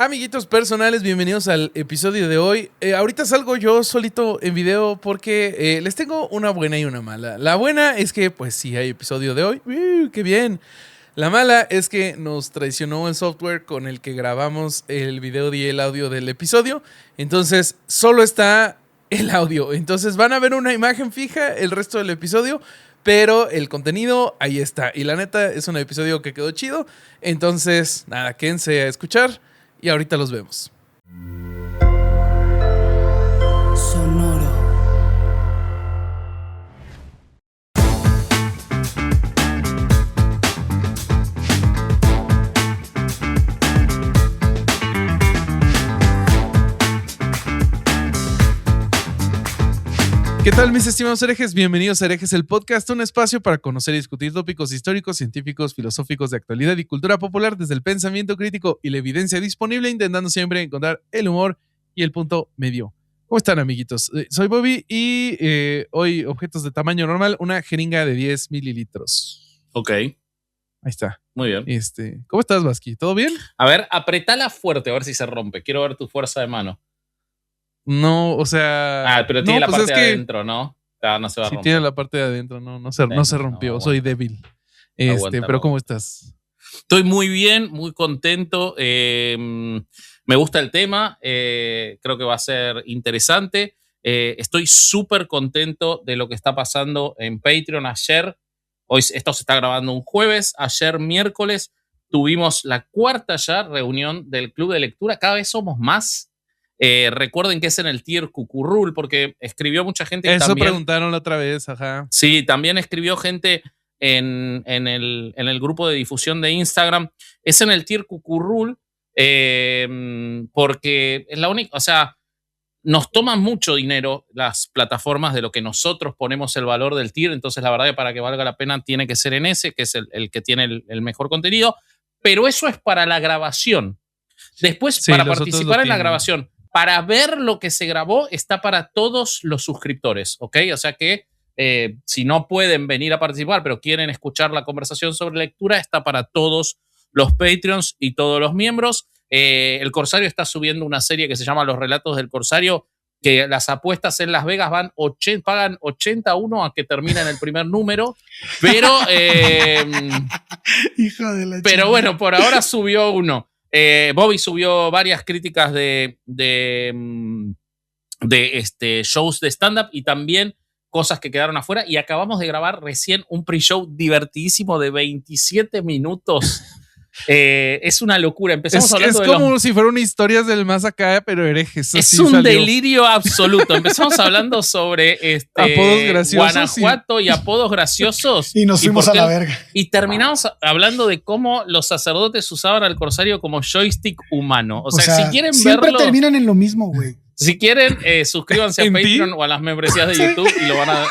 Amiguitos personales, bienvenidos al episodio de hoy. Ahorita salgo yo solito en video porque les tengo una buena y una mala. La buena es que, pues sí, hay episodio de hoy. ¡Qué bien! La mala es que nos traicionó el software con el que grabamos el video y el audio del episodio. Entonces, solo está el audio. Entonces, van a ver una imagen fija el resto del episodio, pero el contenido ahí está. Y la neta, es un episodio que quedó chido. Entonces, nada, quédense a escuchar. Y ahorita los vemos. Sonoro. ¿Qué tal, mis estimados herejes? Bienvenidos a Herejes, el podcast, un espacio para conocer y discutir tópicos históricos, científicos, filosóficos de actualidad y cultura popular desde el pensamiento crítico y la evidencia disponible, intentando siempre encontrar el humor y el punto medio. ¿Cómo están, amiguitos? Soy Bobby y hoy objetos de tamaño normal, una jeringa de 10 mililitros. Ok. Ahí está. Muy bien. ¿Cómo estás, Vasqui? ¿Todo bien? A ver, apretala fuerte a ver si se rompe. Quiero ver tu fuerza de mano. No, o sea... Ah, pero tiene la parte de que... adentro, ¿no? No se va a romper. Sí, tiene la parte de adentro, no se rompió. No, soy débil. Aguanta, pero ¿cómo estás? Estoy muy bien, muy contento. Me gusta el tema. Creo que va a ser interesante. Estoy súper contento de lo que está pasando en Patreon. Ayer, esto se está grabando un jueves. Ayer, miércoles, tuvimos la cuarta ya reunión del Club de Lectura. Cada vez somos más. Recuerden que es en el tier Cucurrul, porque escribió mucha gente. Eso también, preguntaron la otra vez, ajá. Sí, también escribió gente en el grupo de difusión de Instagram. Es en el tier Cucurrul, porque es la única, o sea, nos toman mucho dinero las plataformas de lo que nosotros ponemos el valor del tier. Entonces, la verdad que para que valga la pena tiene que ser en ese, que es el que tiene el mejor contenido. Pero eso es para la grabación. Después, sí, para participar en la grabación, para ver lo que se grabó, está para todos los suscriptores, ¿ok? O sea que si no pueden venir a participar, pero quieren escuchar la conversación sobre lectura, está para todos los Patreons y todos los miembros. El Corsario está subiendo una serie que se llama Los Relatos del Corsario, que las apuestas en Las Vegas pagan 81 a que terminen el primer número, pero Hijo de la pero chica. Bueno, por ahora subió uno. Bobby subió varias críticas de shows de stand-up y también cosas que quedaron afuera. Y acabamos de grabar recién un pre-show divertidísimo de 27 minutos. Es una locura. Empezamos hablando es como si fueran historias del más acá, pero herejes. Es un delirio absoluto. Empezamos hablando sobre apodos graciosos, Guanajuato y apodos graciosos. Y nos fuimos a la verga. Y terminamos hablando de cómo los sacerdotes usaban al Corsario como joystick humano. O sea, si quieren siempre verlo, terminan en lo mismo, güey. Si quieren, suscríbanse a Patreon o a las membresías de YouTube y lo van a...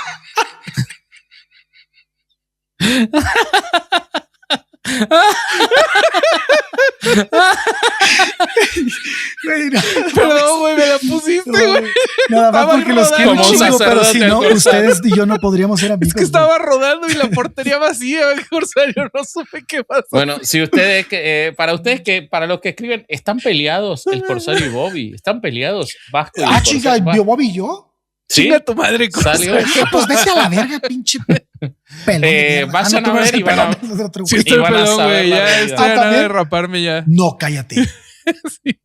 Perdón, güey, me la pusiste, güey. Nada más porque los quiero un chingo, pero si no, ustedes y yo no podríamos ser amigos. Es que estaba rodando y la portería vacía, el Corsario, no supe qué pasó. Bueno, si ustedes, para los que escriben, ¿están peleados el Corsario y Bobby? ¿Están peleados Vasco y el chica, ¿Bobby y yo? ¿Sí? Chinga tu madre, Corsario. Pues vete a la verga, pinche pelón. Vayan a ver y van a... Sí, estoy pelón, güey. Ya estoy a nada de raparme ya. No, cállate. Sí,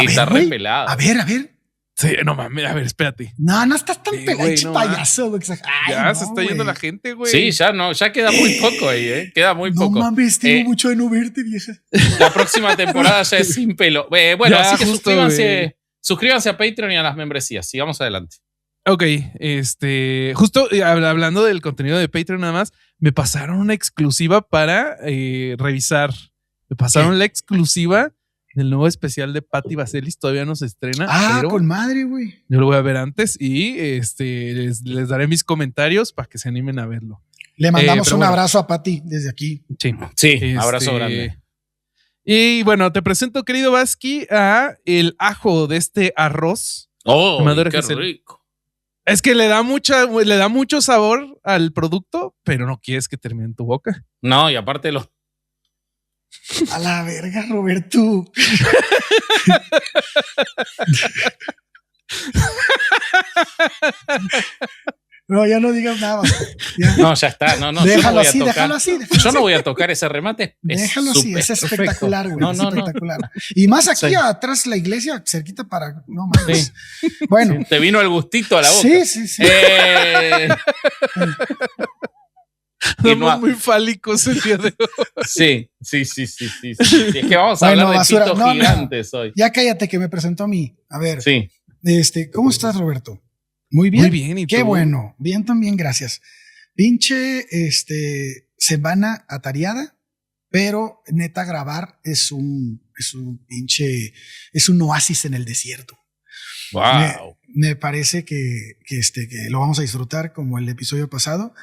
está re pelado. A ver. Sí, no mames, a ver, espérate. No estás tan pelado, no, payaso, güey. Ya se está yendo la gente, güey. Sí, ya queda muy poco ahí, Queda muy poco. No mames, tengo mucho de no verte, vieja. La próxima temporada ya es sin pelo. Bueno, ya, así que justo, suscríbanse a Patreon y a las membresías. Sigamos adelante. Ok, justo hablando del contenido de Patreon nada más, me pasaron una exclusiva para revisar. Me pasaron la exclusiva del nuevo especial de Patti Vaselis. Todavía no se estrena. Pero con madre, güey. Yo lo voy a ver antes y les daré mis comentarios para que se animen a verlo. Le mandamos un abrazo a Patti desde aquí. Sí, abrazo grande. Y bueno, te presento, querido Vasqui, a el ajo de este arroz. Oh, qué rico. Es que le da mucho sabor al producto, pero no quieres que termine en tu boca. No, y aparte A la verga, Roberto. No, ya no digas nada. Ya. No, ya está. No, déjalo así, déjalo así. Yo no voy a tocar ese remate. Déjalo así, es espectacular, güey. No, es espectacular. Y más aquí atrás la iglesia, cerquita para. No mames. Sí. Bueno. Sí, te vino el gustito a la boca. Sí. Somos muy fálicos el día de hoy. Sí. Es que vamos a hablar de pitos gigantes hoy. Ya cállate que me presentó a mí. A ver. Sí. ¿Cómo estás, Roberto? Muy bien. Muy bien. ¿Y qué tú? bueno. Bien también, gracias. Pinche semana atareada, pero neta grabar es un oasis en el desierto. Wow. Me parece que lo vamos a disfrutar como el episodio pasado.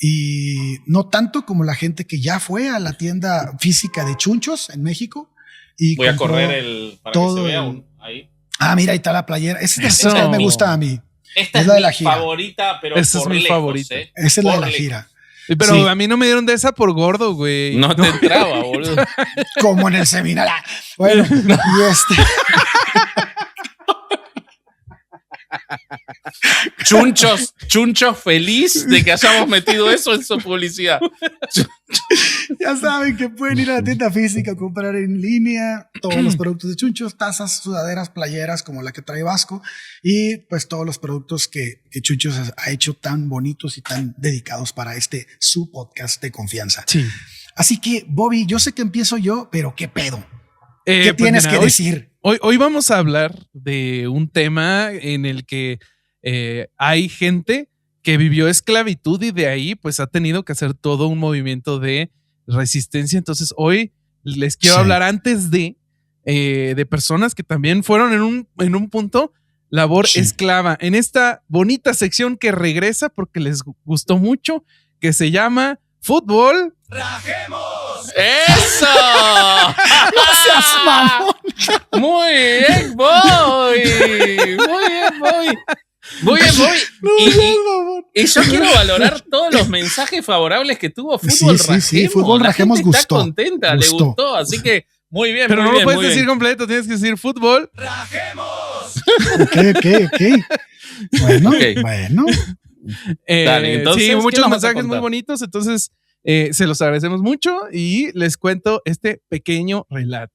Y no tanto como la gente que ya fue a la tienda física de Chunchos en México. Y voy a correr para que se vea ahí. Ah, mira, ahí está la playera. Esta me gusta a mí. Esta es la de mi la gira. favorita, pero esa por es mi lejos, favorita. Esa es la de la gira. Pero sí. A mí no me dieron de esa por gordo, güey. No te entraba, boludo. Como en el seminario. Bueno, y Chunchos feliz de que hayamos metido eso en su publicidad. Ya saben que pueden ir a la tienda física a comprar en línea todos los productos de Chunchos, tazas, sudaderas, playeras como la que trae Vasco y pues todos los productos que Chunchos ha hecho tan bonitos y tan dedicados para su podcast de confianza. Sí. Así que, Bobby, yo sé que empiezo yo, pero ¿qué pedo? ¿Qué tienes que decir? Hoy vamos a hablar de un tema en el que hay gente que vivió esclavitud y de ahí pues ha tenido que hacer todo un movimiento de resistencia. Entonces hoy les quiero hablar antes de personas que también fueron en un punto labor esclava. En esta bonita sección que regresa porque les gustó mucho, que se llama Fútbol. ¡Rajemos! ¡Eso! ¡No seas mamón! Muy bien, voy. Muy bien. Y yo quiero valorar todos los mensajes favorables que tuvo Fútbol Rajemos. Sí, Fútbol Rajemos gustó. Está contenta, le gustó. Así que muy bien. Pero muy no bien, lo puedes decir completo, tienes que decir Fútbol Rajemos. Ok. Bueno. Dale, entonces, sí, muchos mensajes muy bonitos, entonces se los agradecemos mucho y les cuento este pequeño relato.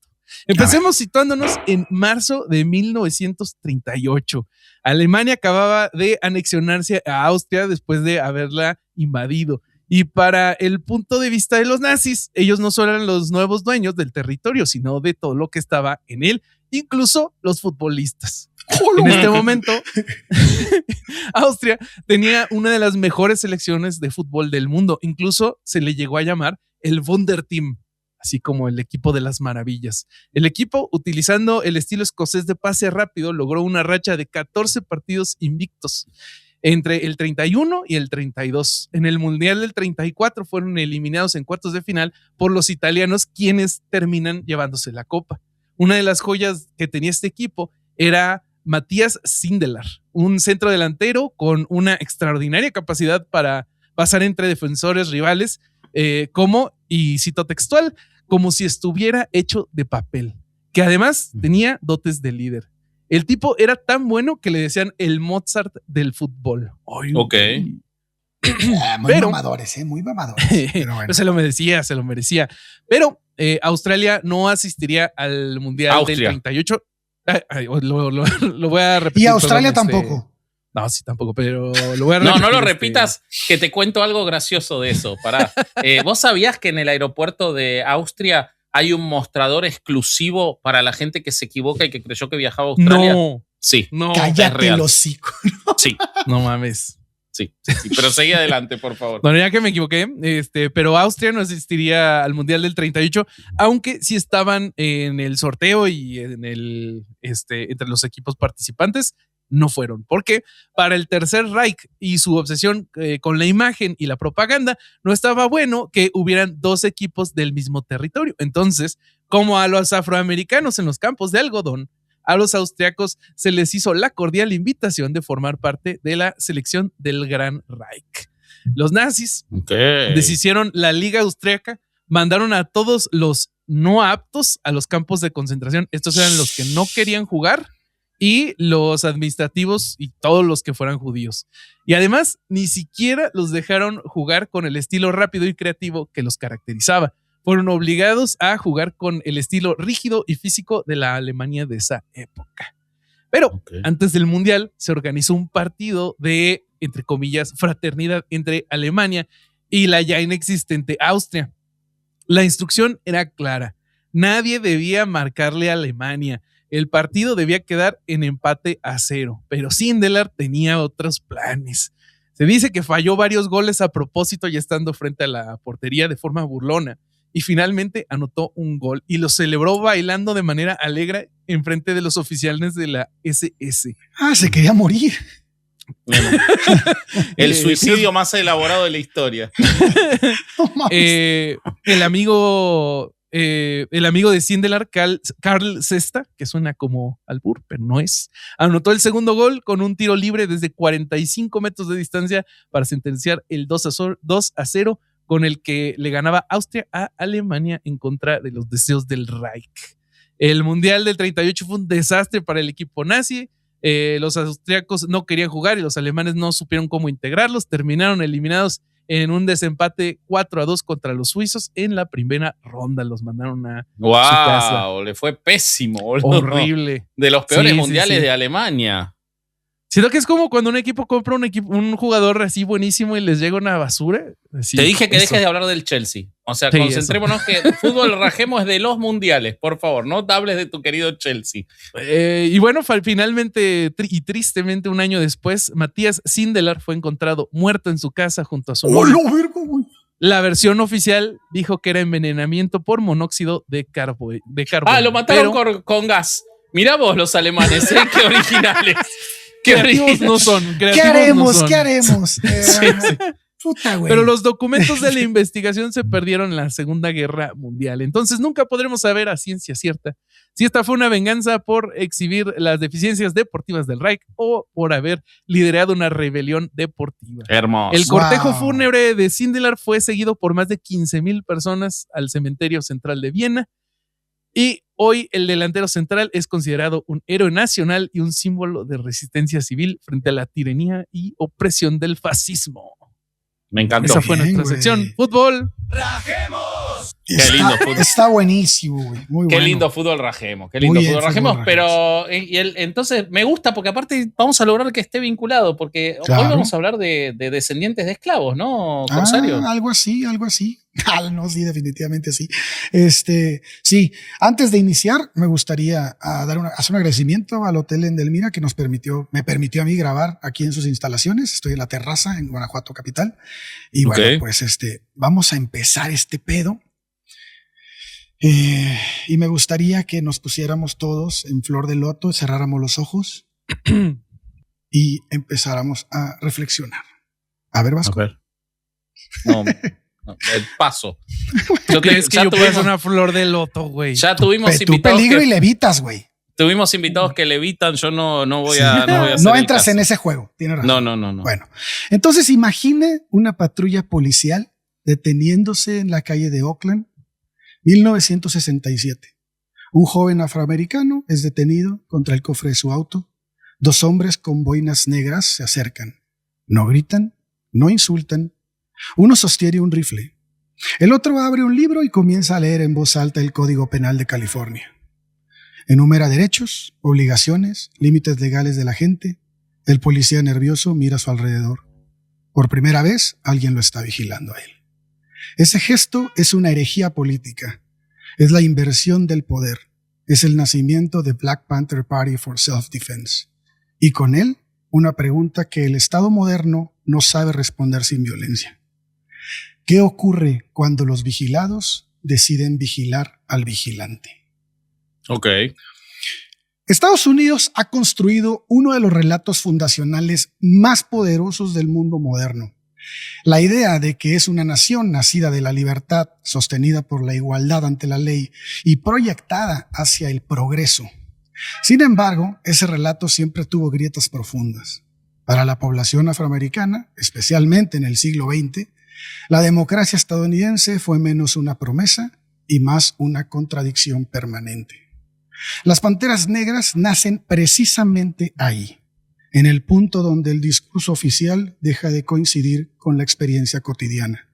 Empecemos situándonos en marzo de 1938. Alemania acababa de anexionarse a Austria después de haberla invadido. Y para el punto de vista de los nazis, ellos no solo eran los nuevos dueños del territorio, sino de todo lo que estaba en él, incluso los futbolistas. En este momento, Austria tenía una de las mejores selecciones de fútbol del mundo. Incluso se le llegó a llamar el Wunderteam, así como el equipo de las maravillas. El equipo, utilizando el estilo escocés de pase rápido, logró una racha de 14 partidos invictos entre el 31 y el 32. En el Mundial del 34 fueron eliminados en cuartos de final por los italianos, quienes terminan llevándose la copa. Una de las joyas que tenía este equipo era Matías Sindelar, un centro delantero con una extraordinaria capacidad para pasar entre defensores rivales, y cito textual, como si estuviera hecho de papel, que además tenía dotes de líder. El tipo era tan bueno que le decían el Mozart del fútbol. Ok. Muy mamadores, muy mamadores. Pero bueno. Se lo merecía. Pero Australia no asistiría al Mundial del 38. Lo voy a repetir. Y Australia tampoco. No, sí, tampoco, pero lo voy a repetir. No lo repitas, que te cuento algo gracioso de eso. Pará. ¿Vos sabías que en el aeropuerto de Austria hay un mostrador exclusivo para la gente que se equivoca y que creyó que viajaba a Australia? No. Sí. No. Cállate el hocico. Sí. No mames. Sí. Pero seguí adelante, por favor. Bueno, ya que me equivoqué, pero Austria no asistiría al Mundial del 38, aunque sí estaban en el sorteo y en entre los equipos participantes. No fueron, porque para el Tercer Reich y su obsesión con la imagen y la propaganda, no estaba bueno que hubieran dos equipos del mismo territorio. Entonces, como a los afroamericanos en los campos de algodón, a los austriacos se les hizo la cordial invitación de formar parte de la selección del Gran Reich. Los nazis deshicieron la Liga Austriaca, mandaron a todos los no aptos a los campos de concentración. Estos eran los que no querían jugar y los administrativos y todos los que fueran judíos. Y además, ni siquiera los dejaron jugar con el estilo rápido y creativo que los caracterizaba. Fueron obligados a jugar con el estilo rígido y físico de la Alemania de esa época. Pero antes del Mundial se organizó un partido de, entre comillas, fraternidad entre Alemania y la ya inexistente Austria. La instrucción era clara. Nadie debía marcarle a Alemania. El partido debía quedar en empate a 0, pero Sindelar tenía otros planes. Se dice que falló varios goles a propósito ya estando frente a la portería de forma burlona y finalmente anotó un gol y lo celebró bailando de manera alegre en frente de los oficiales de la SS. Se quería morir. Bueno, el suicidio más elaborado de la historia. El amigo de Sindelar, Karl Sesta, que suena como albur, pero no es, anotó el segundo gol con un tiro libre desde 45 metros de distancia para sentenciar el 2-0 con el que le ganaba Austria a Alemania en contra de los deseos del Reich. El Mundial del 38 fue un desastre para el equipo nazi. Los austriacos no querían jugar y los alemanes no supieron cómo integrarlos. Terminaron eliminados en un desempate 4-2 contra los suizos en la primera ronda. Los mandaron a su casa. ¡Wow! Le fue pésimo, boludo. Horrible. De los peores mundiales de Alemania. Siento que es como cuando un equipo compra un jugador así buenísimo y les llega una basura. Así, te dije que dejes de hablar del Chelsea. O sea, concentrémonos que fútbol rajemos es de los mundiales, por favor. No te hables de tu querido Chelsea. Y bueno, finalmente y tristemente un año después, Matías Sindelar fue encontrado muerto en su casa junto a su novia. La versión oficial dijo que era envenenamiento por monóxido de carbono. Lo mataron con gas. Mirá vos los alemanes, qué originales. Creativos no son. ¿Qué haremos? Sí. Puta, güey. Pero los documentos de la investigación se perdieron en la Segunda Guerra Mundial. Entonces nunca podremos saber a ciencia cierta si esta fue una venganza por exhibir las deficiencias deportivas del Reich o por haber liderado una rebelión deportiva. Hermoso. El cortejo fúnebre de Sindelar fue seguido por más de 15,000 personas al cementerio central de Viena. Y hoy el delantero central es considerado un héroe nacional y un símbolo de resistencia civil frente a la tiranía y opresión del fascismo. Me encantó. Esa fue nuestra sección. Fútbol. ¡Rajemos! Qué lindo fútbol. Está buenísimo, güey. Muy Qué bueno. lindo fútbol rajemos. Qué lindo fútbol rajemos. Pero entonces me gusta porque aparte vamos a lograr que esté vinculado porque hoy vamos a hablar de descendientes de esclavos, ¿no, Corsario? Algo así. No, sí, definitivamente sí. Sí, antes de iniciar, me gustaría hacer un agradecimiento al Hotel Endelmira que me permitió a mí grabar aquí en sus instalaciones. Estoy en la terraza en Guanajuato capital. Y bueno, pues vamos a empezar este pedo. Y me gustaría que nos pusiéramos todos en flor de loto, cerráramos los ojos y empezáramos a reflexionar. A ver, Vasco. A ver. No, paso. ¿Tú crees que yo puedo hacer una flor de loto, güey? Ya tuvimos tu peligro y levitas, güey. Tuvimos invitados que levitan, yo no voy a hacer no entras en ese juego, tienes razón. No. Bueno, entonces imagine una patrulla policial deteniéndose en la calle de Oakland, 1967. Un joven afroamericano es detenido contra el cofre de su auto. Dos hombres con boinas negras se acercan. No gritan, no insultan. Uno sostiene un rifle. El otro abre un libro y comienza a leer en voz alta el Código Penal de California. Enumera derechos, obligaciones, límites legales de la gente. El policía nervioso mira a su alrededor. Por primera vez, alguien lo está vigilando a él. Ese gesto es una herejía política. Es la inversión del poder. Es el nacimiento de Black Panther Party for Self-Defense. Y con él, una pregunta que el Estado moderno no sabe responder sin violencia. ¿Qué ocurre cuando los vigilados deciden vigilar al vigilante? Ok. Estados Unidos ha construido uno de los relatos fundacionales más poderosos del mundo moderno. La idea de que es una nación nacida de la libertad, sostenida por la igualdad ante la ley y proyectada hacia el progreso. Sin embargo, ese relato siempre tuvo grietas profundas. Para la población afroamericana, especialmente en el siglo XX, la democracia estadounidense fue menos una promesa y más una contradicción permanente. Las Panteras Negras nacen precisamente ahí, en el punto donde el discurso oficial deja de coincidir con la experiencia cotidiana.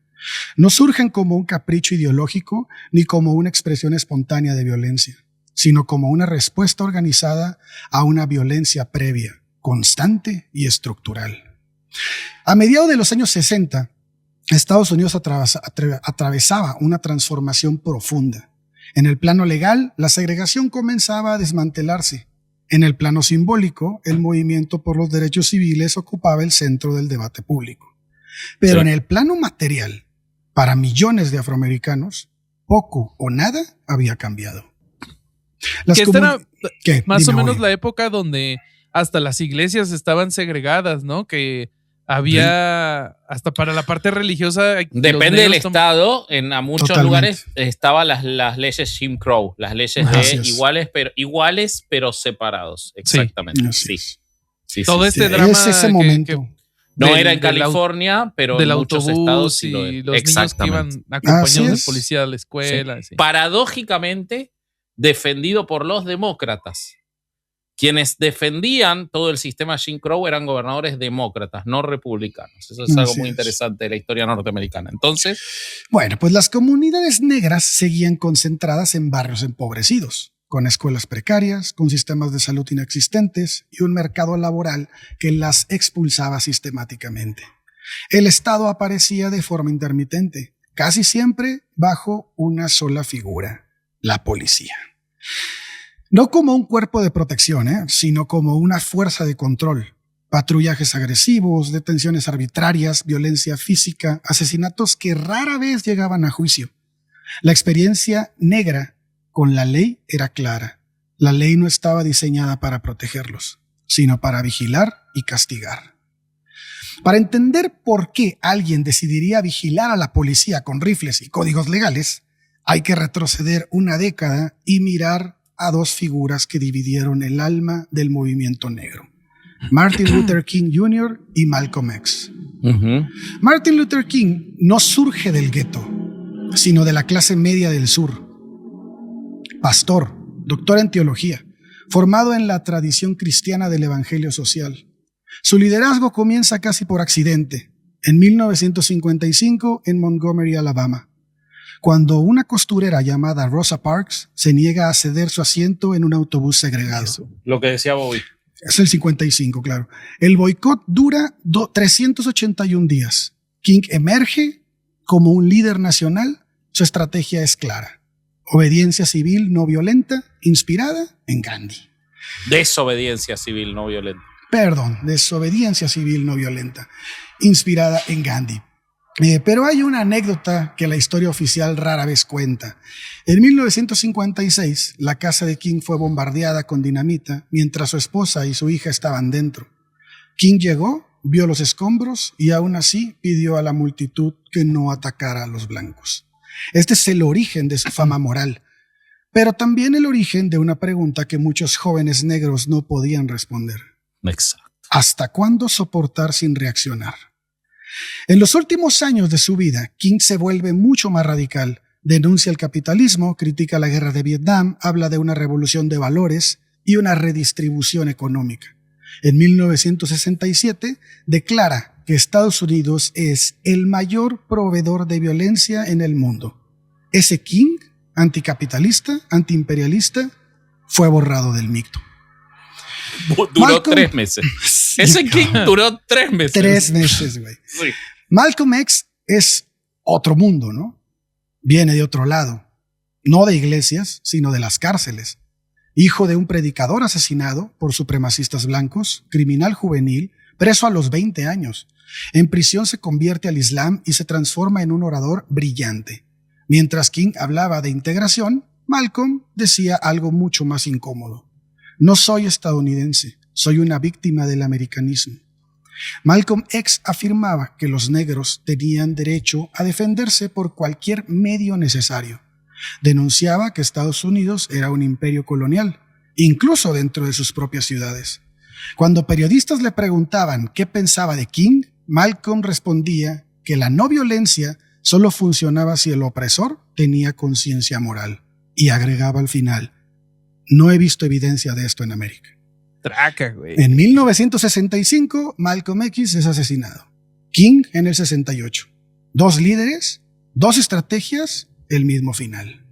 No surgen como un capricho ideológico ni como una expresión espontánea de violencia, sino como una respuesta organizada a una violencia previa, constante y estructural. A mediados de los años 60, Estados Unidos atravesaba una transformación profunda. En el plano legal, la segregación comenzaba a desmantelarse. En el plano simbólico, el movimiento por los derechos civiles ocupaba el centro del debate público. Pero en el plano material, para millones de afroamericanos, poco o nada había cambiado. Que esta era más Dime, o menos oye. la época donde hasta las iglesias estaban segregadas, ¿no? Que había hasta para la parte religiosa. Depende del estado, a muchos Totalmente. lugares estaban las leyes Jim Crow, las leyes Así de es. iguales pero separados. Exactamente. Así Sí. es. Sí, Todo sí, este sí. drama Es ese que- momento. No del- era en del au- California, pero del en muchos autobús estados sí lo y es. los niños que Exactamente. iban acompañados Así del es. policía a la escuela. Sí. Sí. Paradójicamente, defendido por los demócratas. Quienes defendían todo el sistema Jim Crow eran gobernadores demócratas, no republicanos. Eso es algo Así muy es. interesante de la historia norteamericana. Entonces, Bueno, pues las comunidades negras seguían concentradas en barrios empobrecidos, con escuelas precarias, con sistemas de salud inexistentes y un mercado laboral que las expulsaba sistemáticamente. El Estado aparecía de forma intermitente, casi siempre bajo una sola figura, la policía. No como un cuerpo de protección, sino como una fuerza de control. Patrullajes agresivos, detenciones arbitrarias, violencia física, asesinatos que rara vez llegaban a juicio. La experiencia negra con la ley era clara. La ley no estaba diseñada para protegerlos, sino para vigilar y castigar. Para entender por qué alguien decidiría vigilar a la policía con rifles y códigos legales, hay que retroceder una década y mirar a dos figuras que dividieron el alma del movimiento negro: Martin Luther King Jr. y Malcolm X. Martin Luther King no surge del gueto, sino de la clase media del sur. Pastor, doctor en teología, formado en la tradición cristiana del evangelio social. Su liderazgo comienza casi por accidente, en 1955 en Montgomery, Alabama, cuando una costurera llamada Rosa Parks se niega a ceder su asiento en un autobús segregado. lo que decía Bobby. Es el 55, claro. El boicot dura 381 días. King emerge como un líder nacional. Su estrategia es clara: obediencia civil no violenta, inspirada en Gandhi. Desobediencia civil no violenta. Desobediencia civil no violenta, inspirada en Gandhi. Pero hay una anécdota que la historia oficial rara vez cuenta. En 1956, la casa de King fue bombardeada con dinamita mientras su esposa y su hija estaban dentro. King llegó, vio los escombros y aún así pidió a la multitud que no atacara a los blancos. Este es el origen de su fama moral, pero también el origen de una pregunta que muchos jóvenes negros no podían responder. Exacto. ¿Hasta cuándo soportar sin reaccionar? En los últimos años de su vida, King se vuelve mucho más radical. Denuncia el capitalismo, critica la guerra de Vietnam, habla de una revolución de valores y una redistribución económica. En 1967, declara que Estados Unidos es el mayor proveedor de violencia en el mundo. Ese King, anticapitalista, antiimperialista, fue borrado del mito. Duró 3 meses. Ese King duró 3 meses. 3 meses, güey. Sí. Malcolm X es otro mundo, ¿no? Viene de otro lado. No de iglesias, sino de las cárceles. Hijo de un predicador asesinado por supremacistas blancos, criminal juvenil, preso a los 20 años. En prisión se convierte al Islam y se transforma en un orador brillante. Mientras King hablaba de integración, Malcolm decía algo mucho más incómodo: no soy estadounidense, soy una víctima del americanismo. Malcolm X afirmaba que los negros tenían derecho a defenderse por cualquier medio necesario. Denunciaba que Estados Unidos era un imperio colonial, incluso dentro de sus propias ciudades. Cuando periodistas le preguntaban qué pensaba de King, Malcolm respondía que la no violencia solo funcionaba si el opresor tenía conciencia moral. Y agregaba al final, no he visto evidencia de esto en América. Traca, güey. En 1965, Malcolm X es asesinado. King en el 68. 2 líderes, 2 estrategias, el mismo final.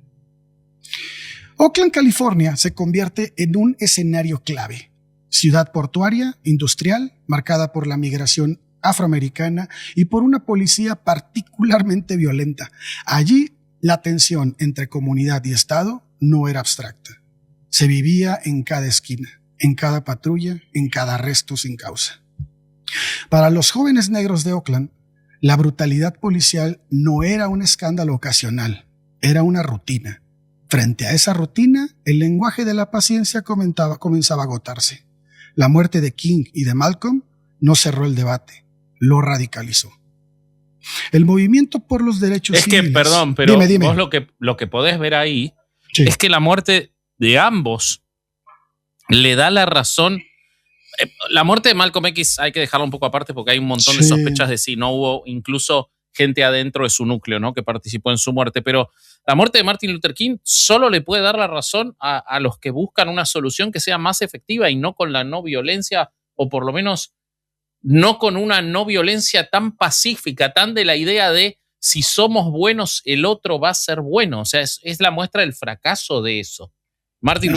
Oakland, California, se convierte en un escenario clave. Ciudad portuaria, industrial, marcada por la migración afroamericana y por una policía particularmente violenta. Allí, la tensión entre comunidad y Estado no era abstracta. Se vivía en cada esquina, en cada patrulla, en cada arresto sin causa. Para los jóvenes negros de Oakland, la brutalidad policial no era un escándalo ocasional, era una rutina. Frente a esa rutina, el lenguaje de la paciencia comenzaba a agotarse. La muerte de King y de Malcolm no cerró el debate, lo radicalizó. El movimiento por los derechos civiles... Es que, perdón, pero dime. vos lo que podés ver ahí Sí. es que la muerte de ambos le da la razón. La muerte de Malcolm X hay que dejarla un poco aparte porque hay un montón de Sí. sospechas de si no hubo incluso gente adentro de su núcleo, ¿no? Que participó en su muerte. Pero la muerte de Martin Luther King solo le puede dar la razón a los que buscan una solución que sea más efectiva y no con la no violencia, o por lo menos no con una no violencia tan pacífica, tan de la idea de si somos buenos, el otro va a ser bueno. O sea, es la muestra del fracaso de eso. Martin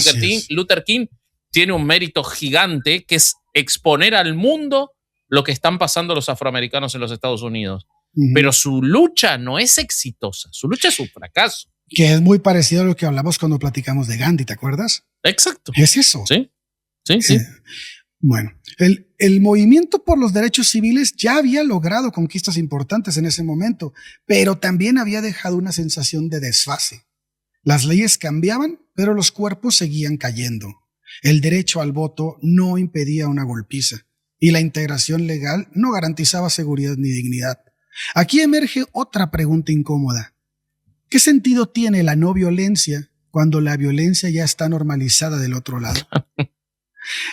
Luther King tiene un mérito gigante que es exponer al mundo lo que están pasando los afroamericanos en los Estados Unidos. Pero su lucha no es exitosa, su lucha es un fracaso. Que es muy parecido a lo que hablamos cuando platicamos de Gandhi, ¿te acuerdas? Exacto. Es eso. Sí. Bueno, el movimiento por los derechos civiles ya había logrado conquistas importantes en ese momento, pero también había dejado una sensación de desfase. Las leyes cambiaban, pero los cuerpos seguían cayendo. El derecho al voto no impedía una golpiza y la integración legal no garantizaba seguridad ni dignidad. Aquí emerge otra pregunta incómoda. ¿Qué sentido tiene la no violencia cuando la violencia ya está normalizada del otro lado?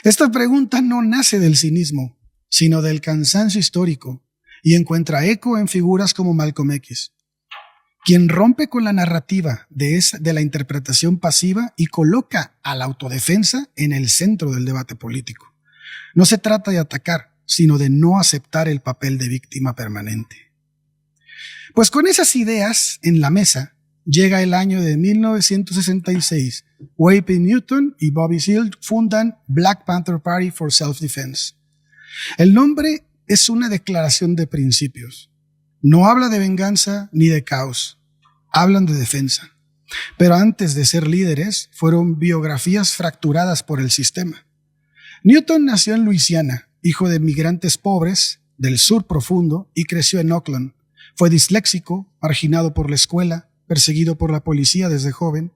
Esta pregunta no nace del cinismo, sino del cansancio histórico y encuentra eco en figuras como Malcolm X, quien rompe con la narrativa de la interpretación pasiva y coloca a la autodefensa en el centro del debate político. No se trata de atacar, sino de no aceptar el papel de víctima permanente. Pues con esas ideas en la mesa, llega el año de 1966. Huey P. Newton y Bobby Seale fundan Black Panther Party for Self-Defense. El nombre es una declaración de principios. No habla de venganza ni de caos. Hablan de defensa. Pero antes de ser líderes, fueron biografías fracturadas por el sistema. Newton nació en Luisiana, hijo de migrantes pobres del sur profundo, y creció en Oakland. Fue disléxico, marginado por la escuela, perseguido por la policía desde joven.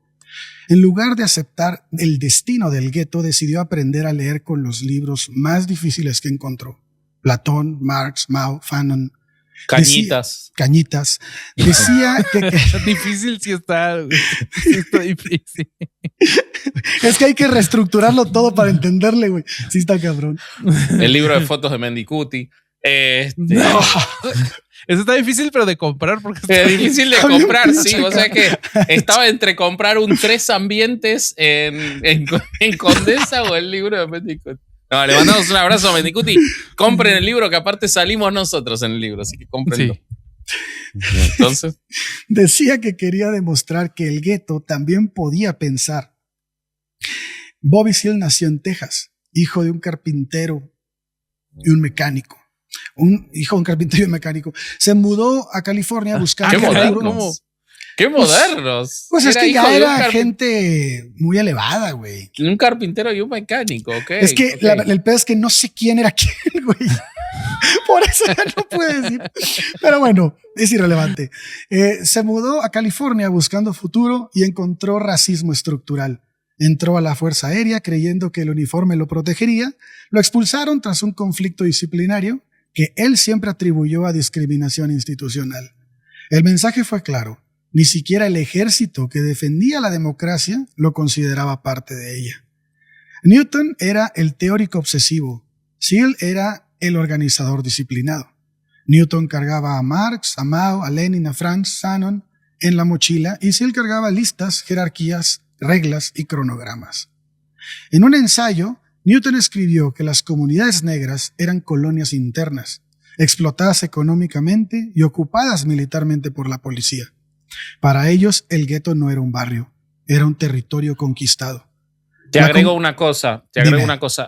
En lugar de aceptar el destino del gueto, decidió aprender a leer con los libros más difíciles que encontró. Platón, Marx, Mao, Fanon. Cañitas. Cañitas. Decía que... Difícil sí está. Sí está difícil. Es que hay que reestructurarlo todo para entenderle, güey. Sí está cabrón. El libro de fotos de Mendicuti. No. Eso está difícil, pero de comprar. Porque es difícil de comprar, sí. pinche O sea que estaba entre comprar un 3 ambientes en Condesa o el libro de Mendicuti. No, le mandamos un abrazo a Mendicuti. Compren el libro, que aparte salimos nosotros en el libro, así que cómprenlo. Sí. Entonces, Decía que quería demostrar que el gueto también podía pensar. Bobby Seale nació en Texas, hijo de un carpintero y un mecánico. Hijo de un carpintero y un mecánico. Se mudó a California buscando... qué futuro. modernos. ¡Qué modernos! Pues es que hijo ya de un era gente muy elevada, güey. Un carpintero y un mecánico, ok. Es que el pedo es que no sé quién era quién, güey. Por eso ya no puedo decir. Pero bueno, es irrelevante. Se mudó a California buscando futuro y encontró racismo estructural. Entró a la Fuerza Aérea creyendo que el uniforme lo protegería. Lo expulsaron tras un conflicto disciplinario que él siempre atribuyó a discriminación institucional. El mensaje fue claro. Ni siquiera el ejército que defendía la democracia lo consideraba parte de ella. Newton era el teórico obsesivo. Seale era el organizador disciplinado. Newton cargaba a Marx, a Mao, a Lenin, a Franz Fanon en la mochila, y si él cargaba listas, jerarquías, reglas y cronogramas. En un ensayo, Newton escribió que las comunidades negras eran colonias internas, explotadas económicamente y ocupadas militarmente por la policía. Para ellos, el gueto no era un barrio, era un territorio conquistado. Te agrego una cosa.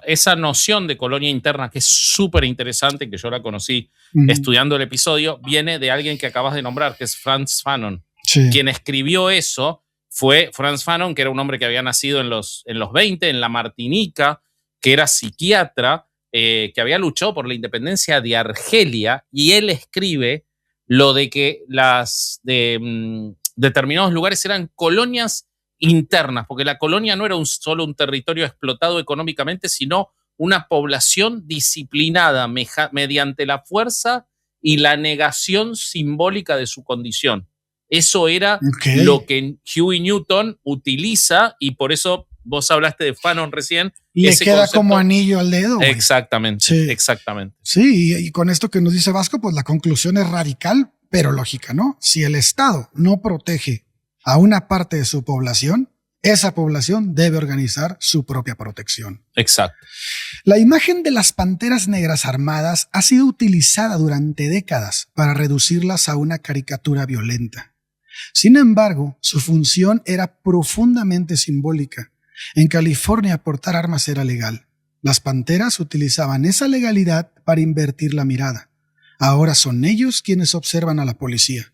Esa noción de colonia interna, que es súper interesante, que yo la conocí estudiando el episodio, viene de alguien que acabas de nombrar, que es Frantz Fanon. Sí. Quien escribió eso fue Frantz Fanon, que era un hombre que había nacido en los 20, en la Martinica, que era psiquiatra, que había luchado por la independencia de Argelia, y él escribe lo de que determinados lugares eran colonias internas, porque la colonia no era solo un territorio explotado económicamente, sino una población disciplinada mediante la fuerza y la negación simbólica de su condición. Eso era lo que Huey Newton utiliza, y por eso vos hablaste de Fanon recién. Le queda concepto como anillo al dedo. Güey. Exactamente, sí. Exactamente. Sí, y con esto que nos dice Vasco, pues la conclusión es radical, pero lógica, ¿no? Si el Estado no protege a una parte de su población, esa población debe organizar su propia protección. Exacto. La imagen de las panteras negras armadas ha sido utilizada durante décadas para reducirlas a una caricatura violenta. Sin embargo, su función era profundamente simbólica. En California, portar armas era legal. Las panteras utilizaban esa legalidad para invertir la mirada. Ahora son ellos quienes observan a la policía.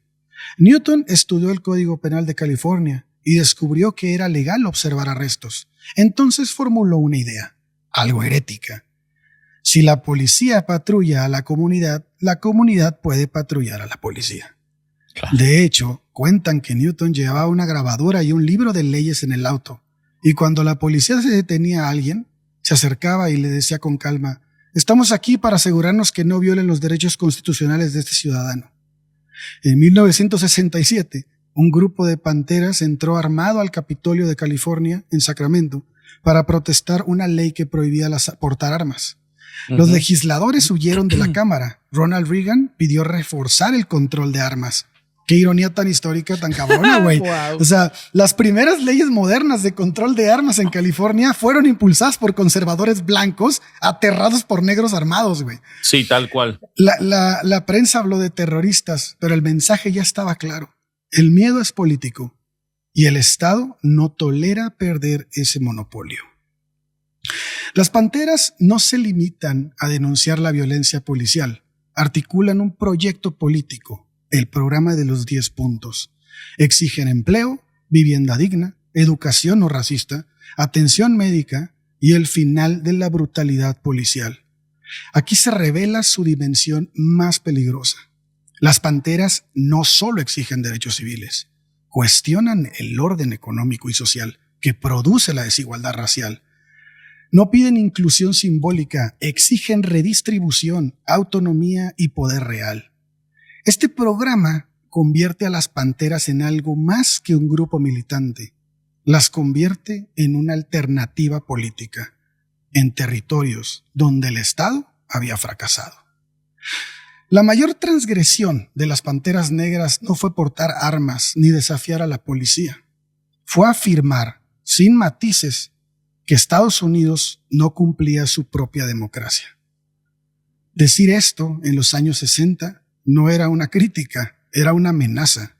Newton estudió el Código Penal de California y descubrió que era legal observar arrestos. Entonces formuló una idea, algo herética. Si la policía patrulla a la comunidad puede patrullar a la policía. Claro. De hecho, cuentan que Newton llevaba una grabadora y un libro de leyes en el auto, y cuando la policía se detenía a alguien, se acercaba y le decía con calma: «Estamos aquí para asegurarnos que no violen los derechos constitucionales de este ciudadano». En 1967, un grupo de panteras entró armado al Capitolio de California, en Sacramento, para protestar una ley que prohibía portar armas. Los legisladores huyeron de la Cámara. Ronald Reagan pidió reforzar el control de armas. Qué ironía tan histórica, tan cabrona, güey. Wow. O sea, las primeras leyes modernas de control de armas en California fueron impulsadas por conservadores blancos aterrados por negros armados, güey. Sí, tal cual. La prensa habló de terroristas, pero el mensaje ya estaba claro. El miedo es político y el Estado no tolera perder ese monopolio. Las panteras no se limitan a denunciar la violencia policial. Articulan un proyecto político, el programa de los 10 puntos. Exigen empleo, vivienda digna, educación no racista, atención médica y el final de la brutalidad policial. Aquí se revela su dimensión más peligrosa. Las panteras no solo exigen derechos civiles, cuestionan el orden económico y social que produce la desigualdad racial. No piden inclusión simbólica, exigen redistribución, autonomía y poder real. Este programa convierte a las panteras en algo más que un grupo militante. Las convierte en una alternativa política, en territorios donde el Estado había fracasado. La mayor transgresión de las panteras negras no fue portar armas ni desafiar a la policía. Fue afirmar, sin matices, que Estados Unidos no cumplía su propia democracia. Decir esto en los años 60 no era una crítica, era una amenaza,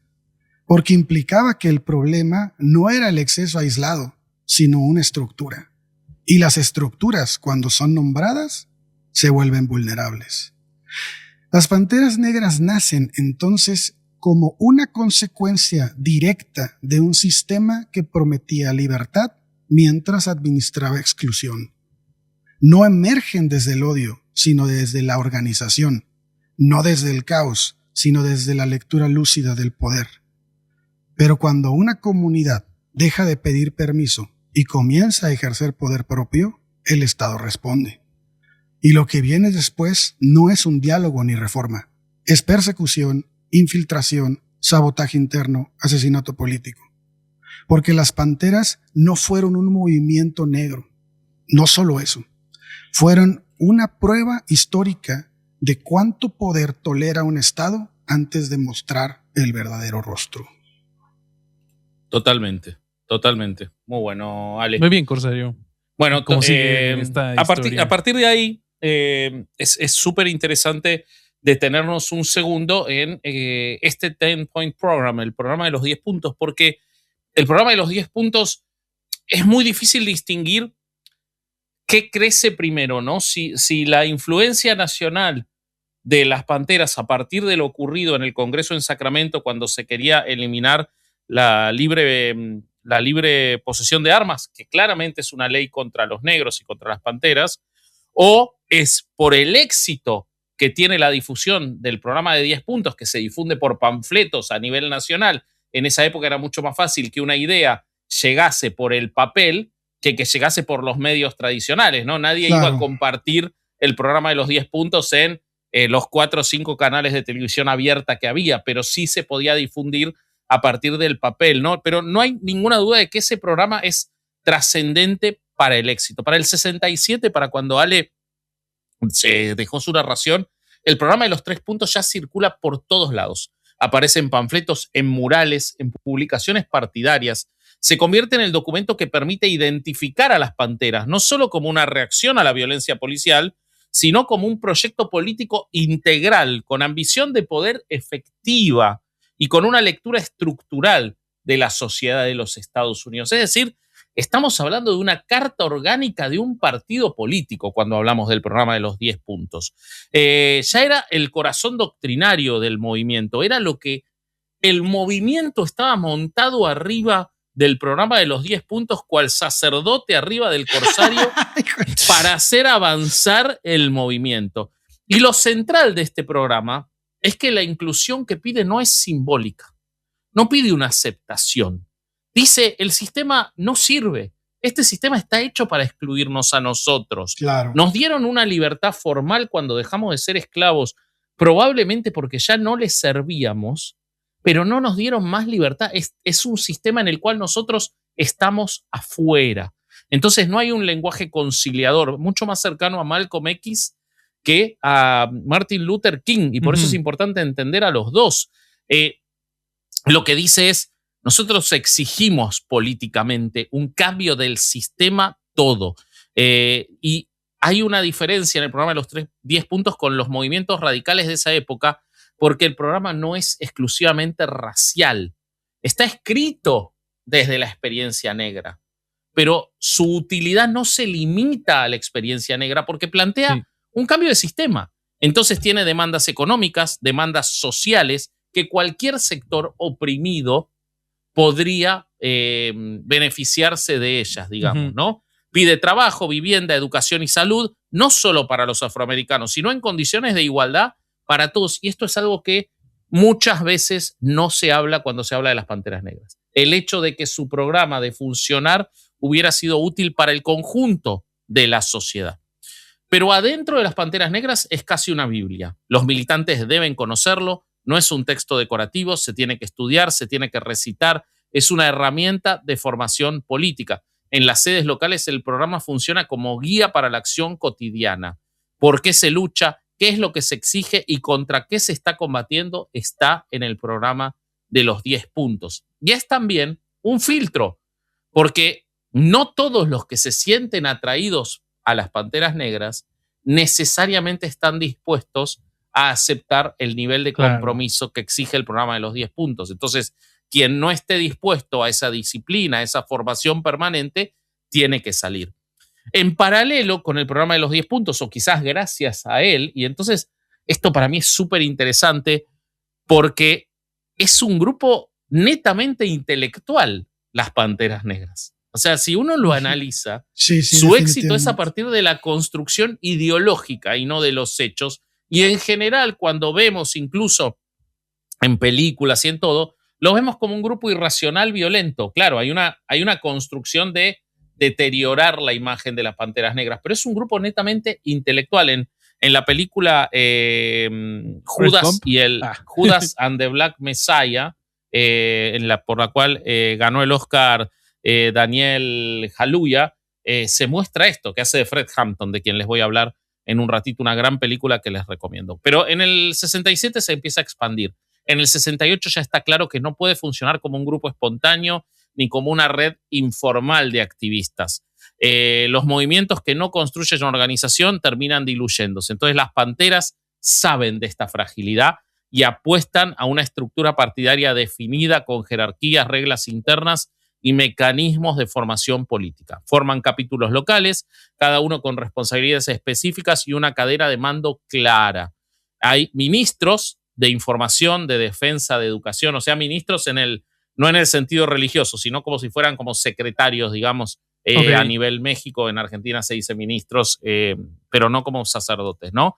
porque implicaba que el problema no era el exceso aislado, sino una estructura. Y las estructuras, cuando son nombradas, se vuelven vulnerables. Las panteras negras nacen entonces como una consecuencia directa de un sistema que prometía libertad mientras administraba exclusión. No emergen desde el odio, sino desde la organización, no desde el caos, sino desde la lectura lúcida del poder. Pero cuando una comunidad deja de pedir permiso y comienza a ejercer poder propio, el Estado responde. Y lo que viene después no es un diálogo ni reforma, es persecución, infiltración, sabotaje interno, asesinato político. Porque las panteras no fueron un movimiento negro, no solo eso, fueron una prueba histórica de cuánto poder tolera un Estado antes de mostrar el verdadero rostro. Totalmente. Muy bueno, Ale. Muy bien, Corsario. Bueno, ¿Cómo sigue esta historia? a partir de ahí es súper interesante detenernos un segundo en este 10-point program, el programa de los 10 puntos, porque el programa de los 10 puntos es muy difícil distinguir qué crece primero, ¿no? Si la influencia nacional de las Panteras a partir de lo ocurrido en el Congreso en Sacramento cuando se quería eliminar la libre posesión de armas, que claramente es una ley contra los negros y contra las Panteras, o es por el éxito que tiene la difusión del programa de 10 puntos, que se difunde por panfletos a nivel nacional. En esa época era mucho más fácil que una idea llegase por el papel que llegase por los medios tradicionales, ¿no? Nadie iba a compartir el programa de los 10 puntos en los 4 o 5 canales de televisión abierta que había, pero sí se podía difundir a partir del papel, ¿no? Pero no hay ninguna duda de que ese programa es trascendente para el éxito. Para el 67, para cuando Ale se dejó su narración, el programa de los 3 puntos ya circula por todos lados. Aparece en panfletos, en murales, en publicaciones partidarias. Se convierte en el documento que permite identificar a las Panteras, no solo como una reacción a la violencia policial, sino como un proyecto político integral, con ambición de poder efectiva y con una lectura estructural de la sociedad de los Estados Unidos. Es decir, estamos hablando de una carta orgánica de un partido político cuando hablamos del programa de los 10 puntos. Ya era el corazón doctrinario del movimiento, era lo que el movimiento estaba montado arriba del programa de los 10 puntos, cual sacerdote arriba del corsario para hacer avanzar el movimiento. Y lo central de este programa es que la inclusión que pide no es simbólica, no pide una aceptación. Dice, el sistema no sirve, este sistema está hecho para excluirnos a nosotros. Claro. Nos dieron una libertad formal cuando dejamos de ser esclavos, probablemente porque ya no les servíamos, pero no nos dieron más libertad. Es un sistema en el cual nosotros estamos afuera. Entonces no hay un lenguaje conciliador, mucho más cercano a Malcolm X que a Martin Luther King, y por eso es importante entender a los dos. Lo que dice es, nosotros exigimos políticamente un cambio del sistema todo. Y hay una diferencia en el programa de los 10 puntos con los movimientos radicales de esa época, porque el programa no es exclusivamente racial. Está escrito desde la experiencia negra, pero su utilidad no se limita a la experiencia negra porque plantea un cambio de sistema. Entonces tiene demandas económicas, demandas sociales, que cualquier sector oprimido podría beneficiarse de ellas, digamos, ¿no? Pide trabajo, vivienda, educación y salud, no solo para los afroamericanos, sino en condiciones de igualdad para todos. Y esto es algo que muchas veces no se habla cuando se habla de las Panteras Negras. El hecho de que su programa de funcionar hubiera sido útil para el conjunto de la sociedad. Pero adentro de las Panteras Negras es casi una Biblia. Los militantes deben conocerlo, no es un texto decorativo, se tiene que estudiar, se tiene que recitar, es una herramienta de formación política. En las sedes locales el programa funciona como guía para la acción cotidiana. ¿Por qué se lucha? ¿Qué es lo que se exige y contra qué se está combatiendo? Está en el programa de los 10 puntos. Y es también un filtro, porque no todos los que se sienten atraídos a las Panteras Negras necesariamente están dispuestos a aceptar el nivel de compromiso que exige el programa de los 10 puntos. Entonces, quien no esté dispuesto a esa disciplina, a esa formación permanente, tiene que salir. En paralelo con el programa de los 10 puntos, o quizás gracias a él, y entonces esto para mí es súper interesante porque es un grupo netamente intelectual, las Panteras Negras. O sea, si uno lo analiza, su éxito es a partir de la construcción ideológica y no de los hechos. Y en general, cuando vemos incluso en películas y en todo, lo vemos como un grupo irracional, violento. Claro, hay una construcción de deteriorar la imagen de las Panteras Negras, pero es un grupo netamente intelectual. En la película Judas Judas and the Black Messiah, por la cual ganó el Oscar Daniel Kaluuya, se muestra esto que hace de Fred Hampton, de quien les voy a hablar en un ratito, una gran película que les recomiendo. Pero en el 67 se empieza a expandir. En el 68 ya está claro que no puede funcionar como un grupo espontáneo ni como una red informal de activistas. Los movimientos que no construyen una organización terminan diluyéndose. Entonces las Panteras saben de esta fragilidad y apuestan a una estructura partidaria definida con jerarquías, reglas internas y mecanismos de formación política. Forman capítulos locales, cada uno con responsabilidades específicas y una cadena de mando clara. Hay ministros de información, de defensa, de educación, o sea, ministros no en el sentido religioso, sino como si fueran como secretarios, digamos, Okay. A nivel México. En Argentina se dice ministros, pero no como sacerdotes, ¿no?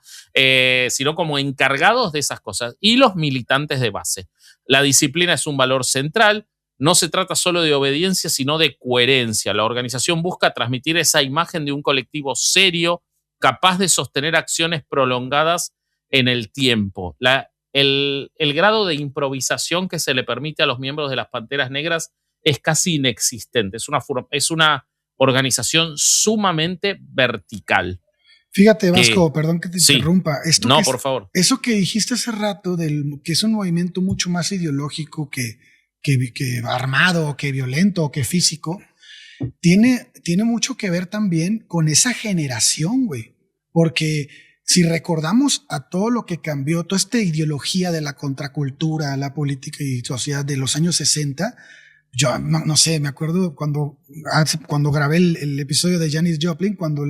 Sino como encargados de esas cosas. Y los militantes de base. La disciplina es un valor central. No se trata solo de obediencia, sino de coherencia. La organización busca transmitir esa imagen de un colectivo serio, capaz de sostener acciones prolongadas en el tiempo. El grado de improvisación que se le permite a los miembros de las Panteras Negras es casi inexistente. Es una organización sumamente vertical. Fíjate, Vasco, perdón que te interrumpa. Por favor. Eso que dijiste hace rato, que es un movimiento mucho más ideológico que armado, que violento, que físico, tiene mucho que ver también con esa generación, güey. Porque si recordamos a todo lo que cambió, toda esta ideología de la contracultura, la política y sociedad de los años 60, yo no sé, me acuerdo cuando grabé el episodio de Janis Joplin, cuando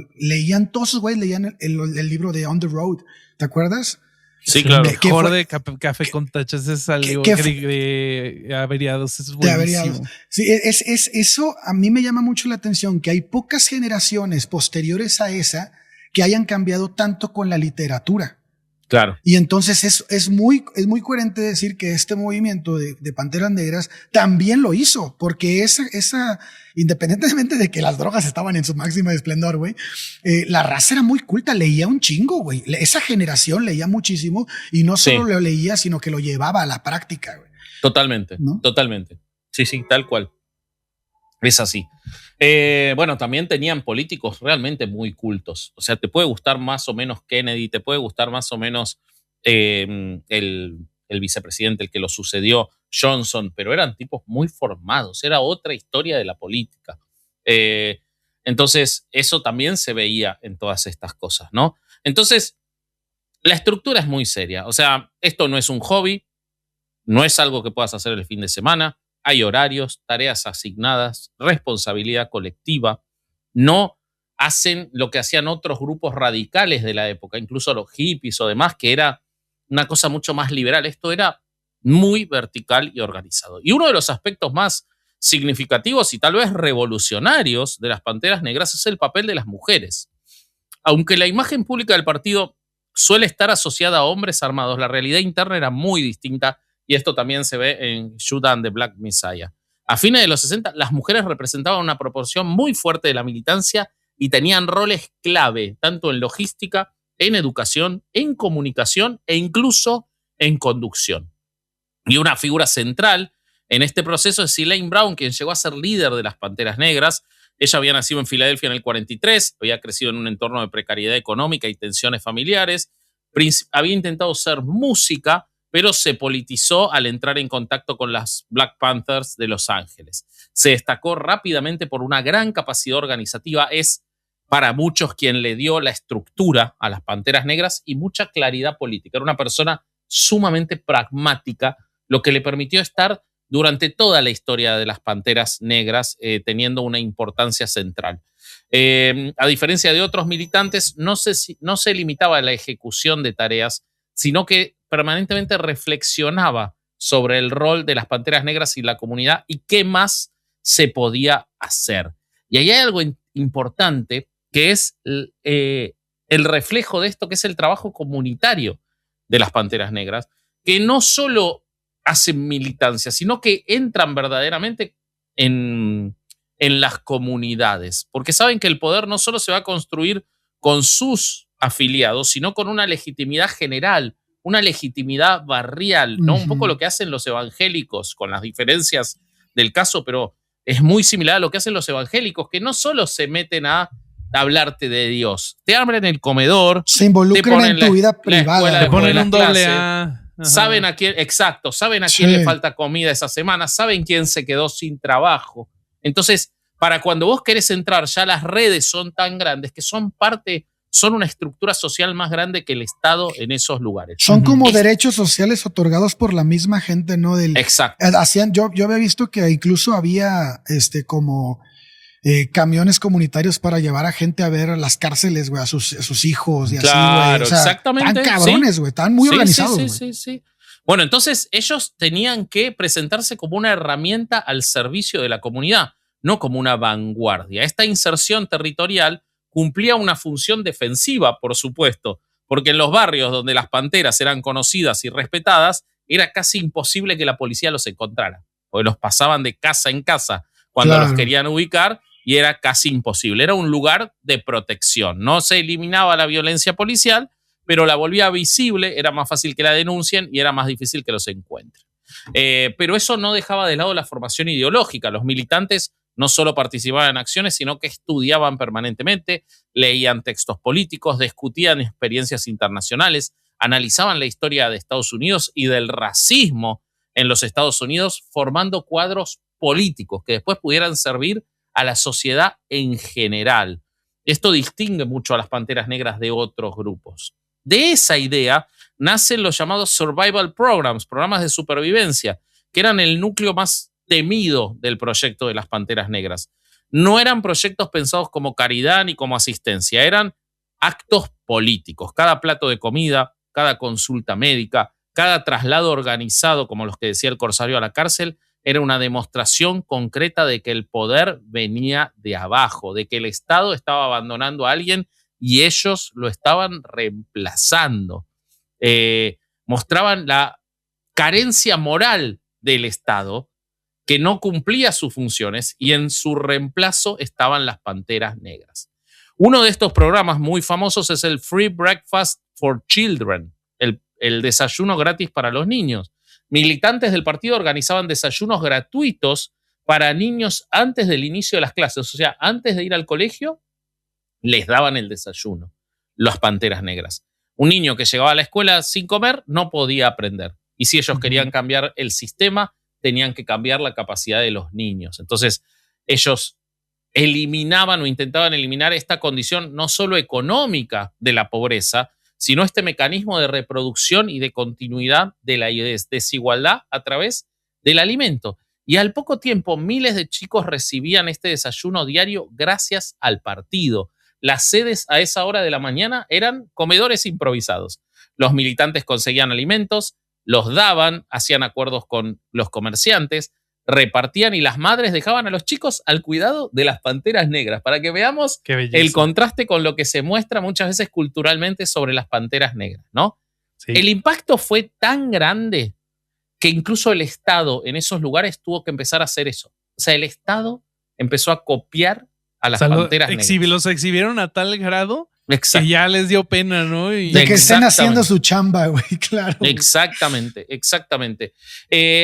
todos esos güeyes leían el libro de On the Road, ¿te acuerdas? Sí, claro. Mejor de Café con Tachas es algo de Averiados. Es buenísimo. De Averiados. Sí, eso a mí me llama mucho la atención, que hay pocas generaciones posteriores a esa que hayan cambiado tanto con la literatura. Claro. Y entonces es muy coherente decir que este movimiento de Panteras Negras también lo hizo, porque esa independientemente de que las drogas estaban en su máxima esplendor, güey, la raza era muy culta, leía un chingo, güey. Esa generación leía muchísimo y no solo lo leía, sino que lo llevaba a la práctica, güey. Totalmente, ¿no? Totalmente. Sí, tal cual. Es así. Bueno, también tenían políticos realmente muy cultos. O sea, te puede gustar más o menos Kennedy, te puede gustar más o menos el vicepresidente, el que lo sucedió, Johnson, pero eran tipos muy formados. Era otra historia de la política. Entonces, eso también se veía en todas estas cosas, ¿no? Entonces, la estructura es muy seria. O sea, esto no es un hobby, no es algo que puedas hacer el fin de semana. Hay horarios, tareas asignadas, responsabilidad colectiva. No hacen lo que hacían otros grupos radicales de la época, incluso los hippies o demás, que era una cosa mucho más liberal. Esto era muy vertical y organizado. Y uno de los aspectos más significativos y tal vez revolucionarios de las Panteras Negras es el papel de las mujeres. Aunque la imagen pública del partido suele estar asociada a hombres armados, la realidad interna era muy distinta. Y esto también se ve en Judas and the Black Messiah. A fines de los 60, las mujeres representaban una proporción muy fuerte de la militancia y tenían roles clave, tanto en logística, en educación, en comunicación e incluso en conducción. Y una figura central en este proceso es Elaine Brown, quien llegó a ser líder de las Panteras Negras. Ella había nacido en Filadelfia en el 43, había crecido en un entorno de precariedad económica y tensiones familiares, había intentado ser música, pero se politizó al entrar en contacto con las Black Panthers de Los Ángeles. Se destacó rápidamente por una gran capacidad organizativa. Es para muchos quien le dio la estructura a las Panteras Negras y mucha claridad política. Era una persona sumamente pragmática, lo que le permitió estar durante toda la historia de las Panteras Negras teniendo una importancia central. A diferencia de otros militantes, no se limitaba a la ejecución de tareas, sino que permanentemente reflexionaba sobre el rol de las Panteras Negras y la comunidad y qué más se podía hacer. Y ahí hay algo importante que es el reflejo de esto, que es el trabajo comunitario de las Panteras Negras, que no solo hacen militancia, sino que entran verdaderamente en las comunidades, porque saben que el poder no solo se va a construir con sus afiliados, sino con una legitimidad general, una legitimidad barrial, ¿no? Un poco lo que hacen los evangélicos, con las diferencias del caso, pero es muy similar a lo que hacen los evangélicos, que no solo se meten a hablarte de Dios. Te abren el comedor. Se involucran en tu vida privada. Te ponen un doble A. A. Saben a quién, exacto, saben a quién le falta comida esa semana, saben quién se quedó sin trabajo. Entonces, para cuando vos querés entrar, ya las redes son tan grandes que son una estructura social más grande que el Estado en esos lugares. Son como derechos sociales otorgados por la misma gente, ¿no? Exacto. Yo había visto que incluso había como camiones comunitarios para llevar a gente a ver a las cárceles, güey, a sus hijos y claro, así, güey. O sea, exactamente. Tan cabrones, güey, tan muy organizados. Sí. Bueno, entonces ellos tenían que presentarse como una herramienta al servicio de la comunidad, no como una vanguardia. Esta inserción territorial cumplía una función defensiva, por supuesto, porque en los barrios donde las panteras eran conocidas y respetadas, era casi imposible que la policía los encontrara, porque los pasaban de casa en casa cuando los querían ubicar y era casi imposible. Era un lugar de protección. No se eliminaba la violencia policial, pero la volvía visible, era más fácil que la denuncien y era más difícil que los encuentren. Pero eso no dejaba de lado la formación ideológica. Los militantes no solo participaban en acciones, sino que estudiaban permanentemente, leían textos políticos, discutían experiencias internacionales, analizaban la historia de Estados Unidos y del racismo en los Estados Unidos, formando cuadros políticos que después pudieran servir a la sociedad en general. Esto distingue mucho a las Panteras Negras de otros grupos. De esa idea nacen los llamados Survival Programs, programas de supervivencia, que eran el núcleo más temido del proyecto de las Panteras Negras. No eran proyectos pensados como caridad ni como asistencia, eran actos políticos. Cada plato de comida, cada consulta médica, cada traslado organizado, como los que decía el Corsario a la cárcel, era una demostración concreta de que el poder venía de abajo, de que el Estado estaba abandonando a alguien y ellos lo estaban reemplazando. Mostraban la carencia moral del Estado, que no cumplía sus funciones, y en su reemplazo estaban las Panteras Negras. Uno de estos programas muy famosos es el Free Breakfast for Children, el desayuno gratis para los niños. Militantes del partido organizaban desayunos gratuitos para niños antes del inicio de las clases, o sea, antes de ir al colegio, les daban el desayuno, las Panteras Negras. Un niño que llegaba a la escuela sin comer no podía aprender. Y si ellos querían cambiar el sistema, tenían que cambiar la capacidad de los niños. Entonces, ellos eliminaban o intentaban eliminar esta condición no solo económica de la pobreza, sino este mecanismo de reproducción y de continuidad de la desigualdad a través del alimento. Y al poco tiempo, miles de chicos recibían este desayuno diario gracias al partido. Las sedes a esa hora de la mañana eran comedores improvisados. Los militantes conseguían alimentos, los daban, hacían acuerdos con los comerciantes, repartían y las madres dejaban a los chicos al cuidado de las Panteras Negras, para que veamos el contraste con lo que se muestra muchas veces culturalmente sobre las Panteras Negras, ¿no? Sí. El impacto fue tan grande que incluso el Estado en esos lugares tuvo que empezar a hacer eso. O sea, el Estado empezó a copiar a las Panteras Negras. Los exhibieron a tal grado que ya les dio pena, ¿no? De que estén haciendo su chamba, güey, claro. Exactamente.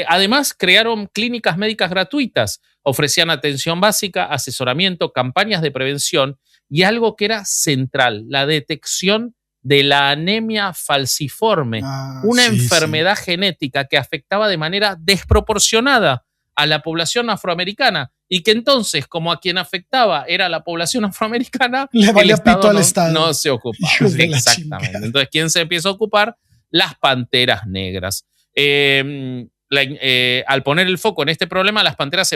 Además, crearon clínicas médicas gratuitas, ofrecían atención básica, asesoramiento, campañas de prevención y algo que era central, la detección de la anemia falciforme, una enfermedad genética que afectaba de manera desproporcionada a la población afroamericana y que entonces, como a quien afectaba era la población afroamericana, le valía pito al Estado. No se ocupaba. Exactamente. Entonces, ¿quién se empieza a ocupar? Las Panteras Negras. Al poner el foco en este problema, las Panteras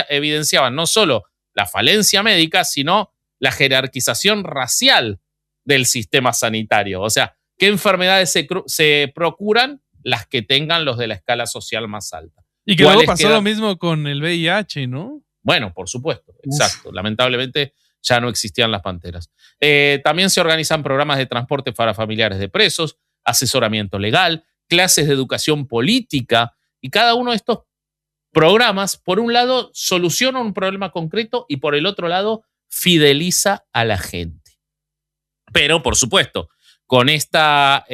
evidenciaban no solo la falencia médica, sino la jerarquización racial del sistema sanitario. O sea, ¿qué enfermedades se procuran? Las que tengan los de la escala social más alta. Y que luego pasó lo mismo con el VIH, ¿no? Bueno, por supuesto, exacto. Lamentablemente ya no existían las Panteras. También se organizan programas de transporte para familiares de presos, asesoramiento legal, clases de educación política, y cada uno de estos programas, por un lado, soluciona un problema concreto y por el otro lado, fideliza a la gente. Pero, por supuesto, con esta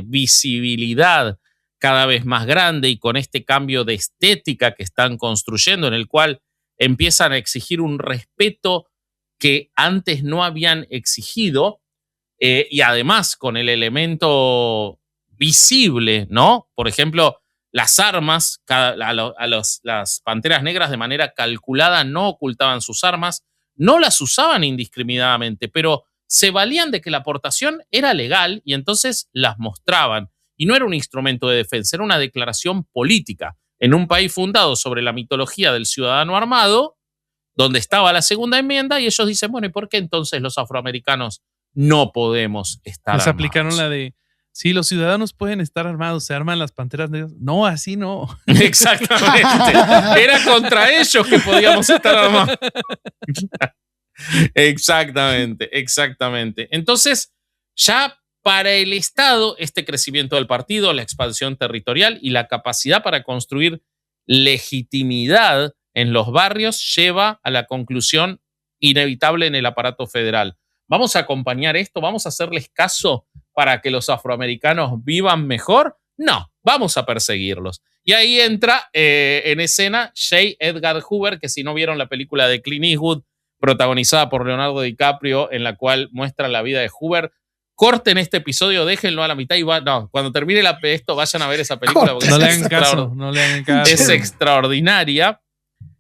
visibilidad cada vez más grande y con este cambio de estética que están construyendo, en el cual empiezan a exigir un respeto que antes no habían exigido, y además con el elemento visible, ¿no? Por ejemplo, las armas, las panteras negras de manera calculada no ocultaban sus armas, no las usaban indiscriminadamente, pero se valían de que la aportación era legal y entonces las mostraban. Y no era un instrumento de defensa, era una declaración política. En un país fundado sobre la mitología del ciudadano armado, donde estaba la segunda enmienda, y ellos dicen, bueno, ¿y por qué entonces los afroamericanos no podemos estar Les armados? aplicaron la de, sí, los ciudadanos pueden estar armados, se arman las panteras negras. No, así no. Exactamente. Era contra ellos que podíamos estar armados. Exactamente. Entonces, ya para el Estado, este crecimiento del partido, la expansión territorial y la capacidad para construir legitimidad en los barrios lleva a la conclusión inevitable en el aparato federal. ¿Vamos a acompañar esto? ¿Vamos a hacerles caso para que los afroamericanos vivan mejor? No, vamos a perseguirlos. Y ahí entra en escena J. Edgar Hoover, que si no vieron la película de Clint Eastwood, protagonizada por Leonardo DiCaprio, en la cual muestra la vida de Hoover, corten este episodio, déjenlo a la mitad y cuando termine esto vayan a ver esa película. Porque no le hagan caso, no le hagan caso. Es extraordinaria.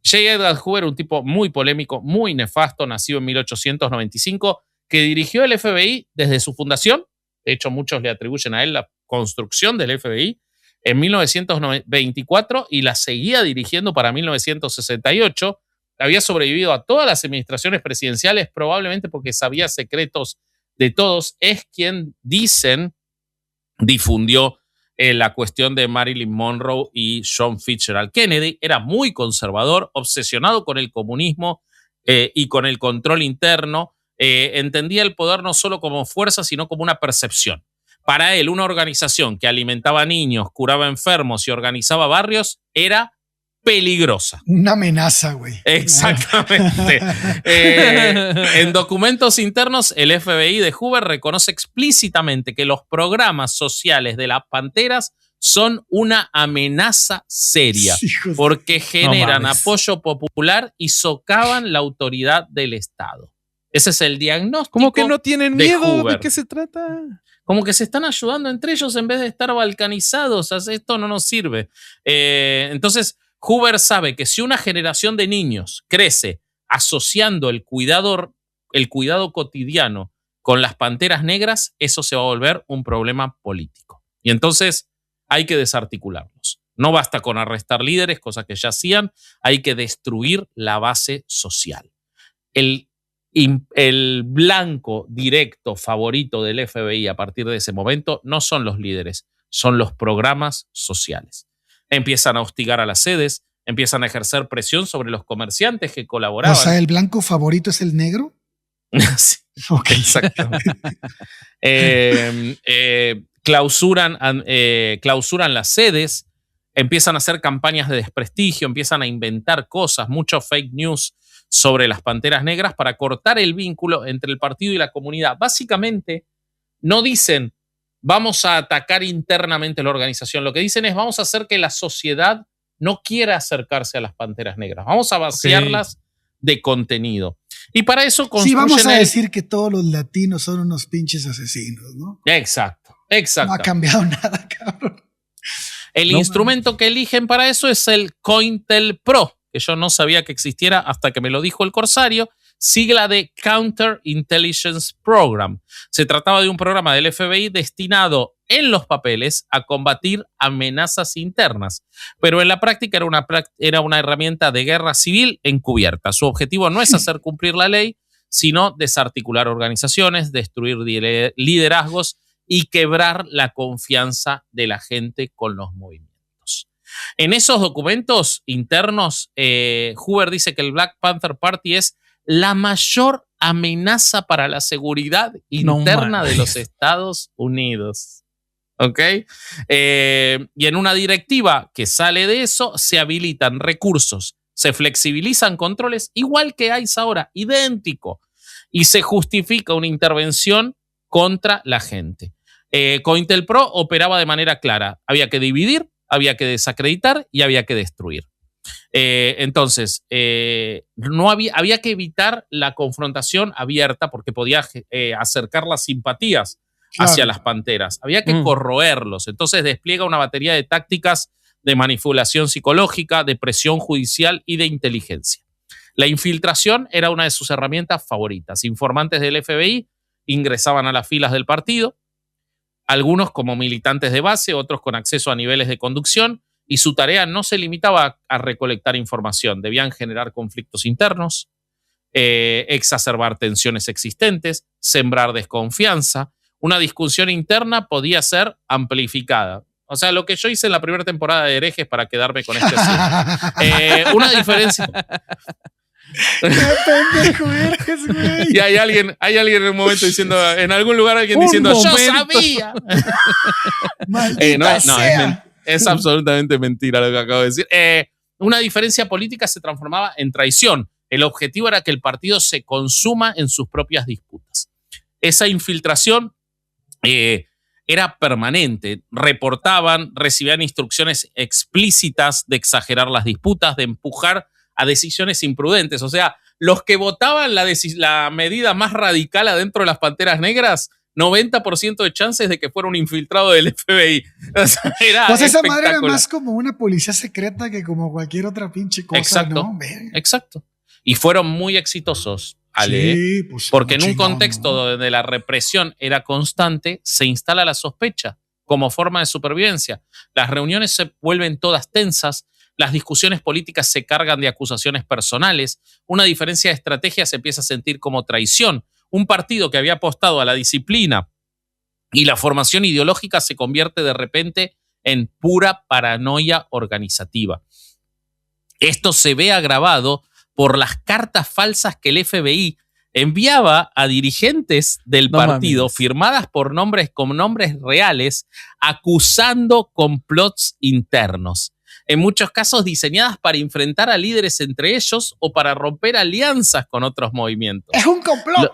J. Edgar Hoover, un tipo muy polémico, muy nefasto, nacido en 1895, que dirigió el FBI desde su fundación. De hecho, muchos le atribuyen a él la construcción del FBI en 1924 y la seguía dirigiendo para 1968. Había sobrevivido a todas las administraciones presidenciales, probablemente porque sabía secretos de todos. Es quien, dicen, difundió la cuestión de Marilyn Monroe y John Fitzgerald Kennedy. Era muy conservador, obsesionado con el comunismo y con el control interno. Entendía el poder no solo como fuerza, sino como una percepción. Para él, una organización que alimentaba niños, curaba enfermos y organizaba barrios era peligrosa. Una amenaza, güey. Exactamente. En documentos internos, el FBI de Hoover reconoce explícitamente que los programas sociales de las panteras son una amenaza seria porque generan apoyo popular y socavan la autoridad del Estado. Ese es el diagnóstico. ¿Cómo que no tienen miedo? Hoover. ¿De qué se trata? Como que se están ayudando entre ellos en vez de estar balcanizados. Esto no nos sirve. Entonces, Hoover sabe que si una generación de niños crece asociando el cuidado cotidiano con las panteras negras, eso se va a volver un problema político. Y entonces hay que desarticularlos. No basta con arrestar líderes, cosa que ya hacían, hay que destruir la base social. El blanco directo favorito del FBI a partir de ese momento no son los líderes, son los programas sociales. Empiezan a hostigar a las sedes, empiezan a ejercer presión sobre los comerciantes que colaboraban. O sea, ¿el blanco favorito es el negro? Sí, okay. Exactamente. Clausuran las sedes, empiezan a hacer campañas de desprestigio, empiezan a inventar cosas, mucho fake news sobre las panteras negras para cortar el vínculo entre el partido y la comunidad. Básicamente, no dicen vamos a atacar internamente la organización. Lo que dicen es vamos a hacer que la sociedad no quiera acercarse a las panteras negras. Vamos a vaciarlas de contenido. Y para eso construyen... Sí, vamos a decir que todos los latinos son unos pinches asesinos, ¿no? Exacto. No ha cambiado nada, cabrón. El instrumento que eligen para eso es el COINTELPRO, que yo no sabía que existiera hasta que me lo dijo el Corsario, sigla de Counter Intelligence Program. Se trataba de un programa del FBI destinado en los papeles a combatir amenazas internas, pero en la práctica era una herramienta de guerra civil encubierta. Su objetivo no es hacer cumplir la ley, sino desarticular organizaciones, destruir liderazgos y quebrar la confianza de la gente con los movimientos. En esos documentos internos, Hoover dice que el Black Panther Party es la mayor amenaza para la seguridad interna de los Estados Unidos. ¿Ok? Y en una directiva que sale de eso, se habilitan recursos, se flexibilizan controles, igual que hay ahora, idéntico, y se justifica una intervención contra la gente. COINTELPRO operaba de manera clara. Había que dividir, había que desacreditar y había que destruir. Entonces, no había que evitar la confrontación abierta porque podía acercar las simpatías hacia las panteras. Había que corroerlos. Entonces despliega una batería de tácticas de manipulación psicológica, de presión judicial y de inteligencia. La infiltración era una de sus herramientas favoritas. Informantes del FBI ingresaban a las filas del partido, algunos como militantes de base, otros con acceso a niveles de conducción, y su tarea no se limitaba a recolectar información. Debían generar conflictos internos, exacerbar tensiones existentes, sembrar desconfianza. Una discusión interna podía ser amplificada. O sea, lo que yo hice en la primera temporada de Herejes para quedarme con este asunto. Una diferencia. ¡Qué pendejo eres, güey! Y hay alguien en un momento diciendo, en algún lugar alguien diciendo, ¡yo sabía! ¡Maldita sea! Es absolutamente mentira lo que acabo de decir. Una diferencia política se transformaba en traición. El objetivo era que el partido se consuma en sus propias disputas. Esa infiltración era permanente. Reportaban, recibían instrucciones explícitas de exagerar las disputas, de empujar a decisiones imprudentes. O sea, los que votaban la medida más radical adentro de las Panteras Negras, 90% de chances de que fuera un infiltrado del FBI. O sea, pues esa madre era más como una policía secreta que como cualquier otra pinche cosa. Exacto, ¿no? Exacto. Y fueron muy exitosos, Ale, sí, pues, porque en un contexto donde la represión era constante, se instala la sospecha como forma de supervivencia. Las reuniones se vuelven todas tensas, las discusiones políticas se cargan de acusaciones personales, una diferencia de estrategia se empieza a sentir como traición. Un partido que había apostado a la disciplina y la formación ideológica se convierte de repente en pura paranoia organizativa. Esto se ve agravado por las cartas falsas que el FBI enviaba a dirigentes del partido, firmadas por nombres con nombres reales, acusando complots internos. En muchos casos diseñadas para enfrentar a líderes entre ellos o para romper alianzas con otros movimientos. ¡Es un complot!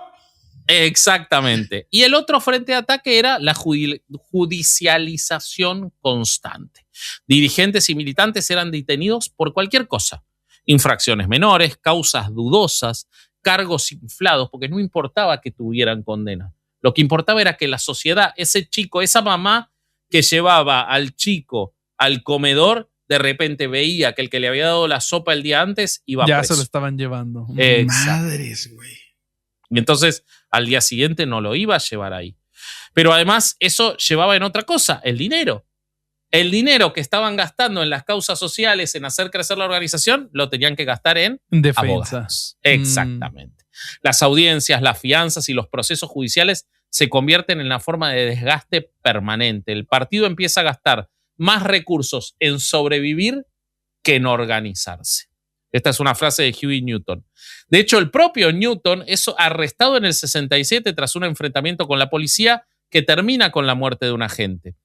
Exactamente. Y el otro frente de ataque era la judicialización constante. Dirigentes y militantes eran detenidos por cualquier cosa. Infracciones menores, causas dudosas, cargos inflados, porque no importaba que tuvieran condena. Lo que importaba era que la sociedad, ese chico, esa mamá que llevaba al chico al comedor, de repente veía que el que le había dado la sopa el día antes iba preso. Ya se lo estaban llevando. Madres, güey. Y entonces al día siguiente no lo iba a llevar ahí. Pero además eso llevaba en otra cosa, el dinero. El dinero que estaban gastando en las causas sociales, en hacer crecer la organización, lo tenían que gastar en defensa. Abogados. Exactamente. Las audiencias, las fianzas y los procesos judiciales se convierten en la forma de desgaste permanente. El partido empieza a gastar más recursos en sobrevivir que en organizarse. Esta es una frase de Huey Newton. De hecho, el propio Newton es arrestado en el 67 tras un enfrentamiento con la policía que termina con la muerte de un agente.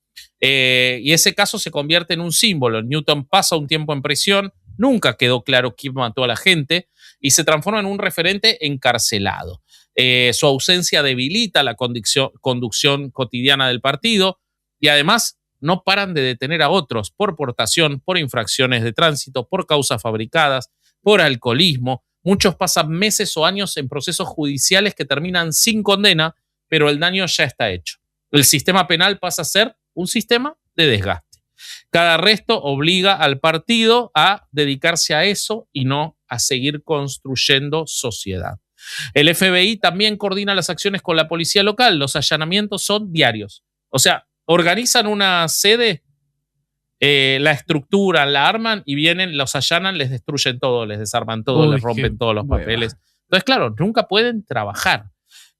Y ese caso se convierte en un símbolo. Newton pasa un tiempo en prisión, nunca quedó claro quién mató a la gente y se transforma en un referente encarcelado. Su ausencia debilita la conducción cotidiana del partido y además no paran de detener a otros por portación, por infracciones de tránsito, por causas fabricadas, por alcoholismo. Muchos pasan meses o años en procesos judiciales que terminan sin condena, pero el daño ya está hecho. El sistema penal pasa a ser un sistema de desgaste. Cada arresto obliga al partido a dedicarse a eso y no a seguir construyendo sociedad. El FBI también coordina las acciones con la policía local. Los allanamientos son diarios. O sea, organizan una sede, la estructuran, la arman y vienen, los allanan, les destruyen todo, les desarman todo, les rompen todos los papeles. Entonces, claro, nunca pueden trabajar.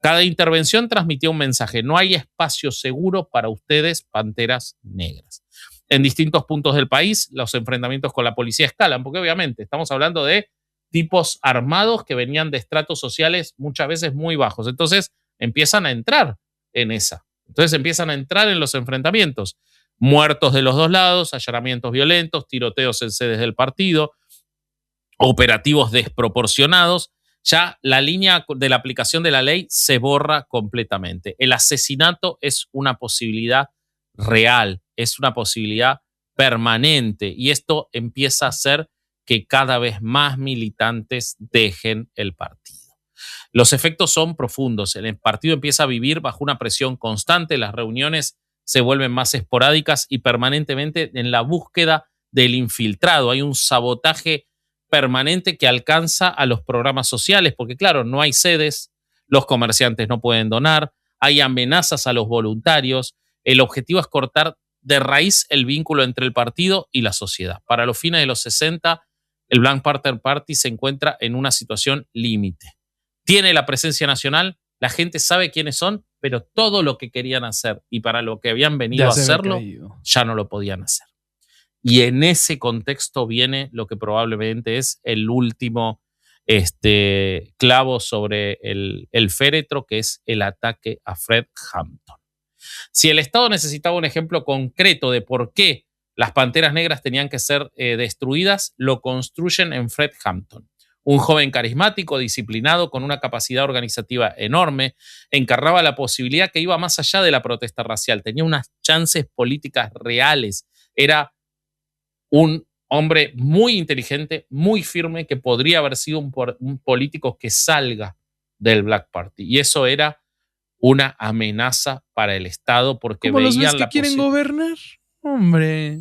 Cada intervención transmitía un mensaje. No hay espacio seguro para ustedes, Panteras Negras. En distintos puntos del país, los enfrentamientos con la policía escalan, porque obviamente estamos hablando de tipos armados que venían de estratos sociales muchas veces muy bajos. Entonces, empiezan a entrar en esa. Entonces, empiezan a entrar en los enfrentamientos. Muertos de los dos lados, allanamientos violentos, tiroteos en sedes del partido, operativos desproporcionados. Ya la línea de la aplicación de la ley se borra completamente. El asesinato es una posibilidad real, es una posibilidad permanente y esto empieza a hacer que cada vez más militantes dejen el partido. Los efectos son profundos. El partido empieza a vivir bajo una presión constante, las reuniones se vuelven más esporádicas y permanentemente en la búsqueda del infiltrado. Hay un sabotaje permanente que alcanza a los programas sociales, porque claro, no hay sedes, los comerciantes no pueden donar, hay amenazas a los voluntarios. El objetivo es cortar de raíz el vínculo entre el partido y la sociedad. Para los fines de los 60, el Black Panther Party se encuentra en una situación límite. Tiene la presencia nacional, la gente sabe quiénes son, pero todo lo que querían hacer y para lo que habían venido a hacerlo, ya no lo podían hacer. Y en ese contexto viene lo que probablemente es el último clavo sobre el féretro, que es el ataque a Fred Hampton. Si el Estado necesitaba un ejemplo concreto de por qué las Panteras Negras tenían que ser destruidas, lo construyen en Fred Hampton. Un joven carismático, disciplinado, con una capacidad organizativa enorme, encarnaba la posibilidad que iba más allá de la protesta racial. Tenía unas chances políticas reales. Era un hombre muy inteligente, muy firme, que podría haber sido un político que salga del Black Party. Y eso era una amenaza para el Estado porque ¿Cómo veían los ves que quieren gobernar? Hombre.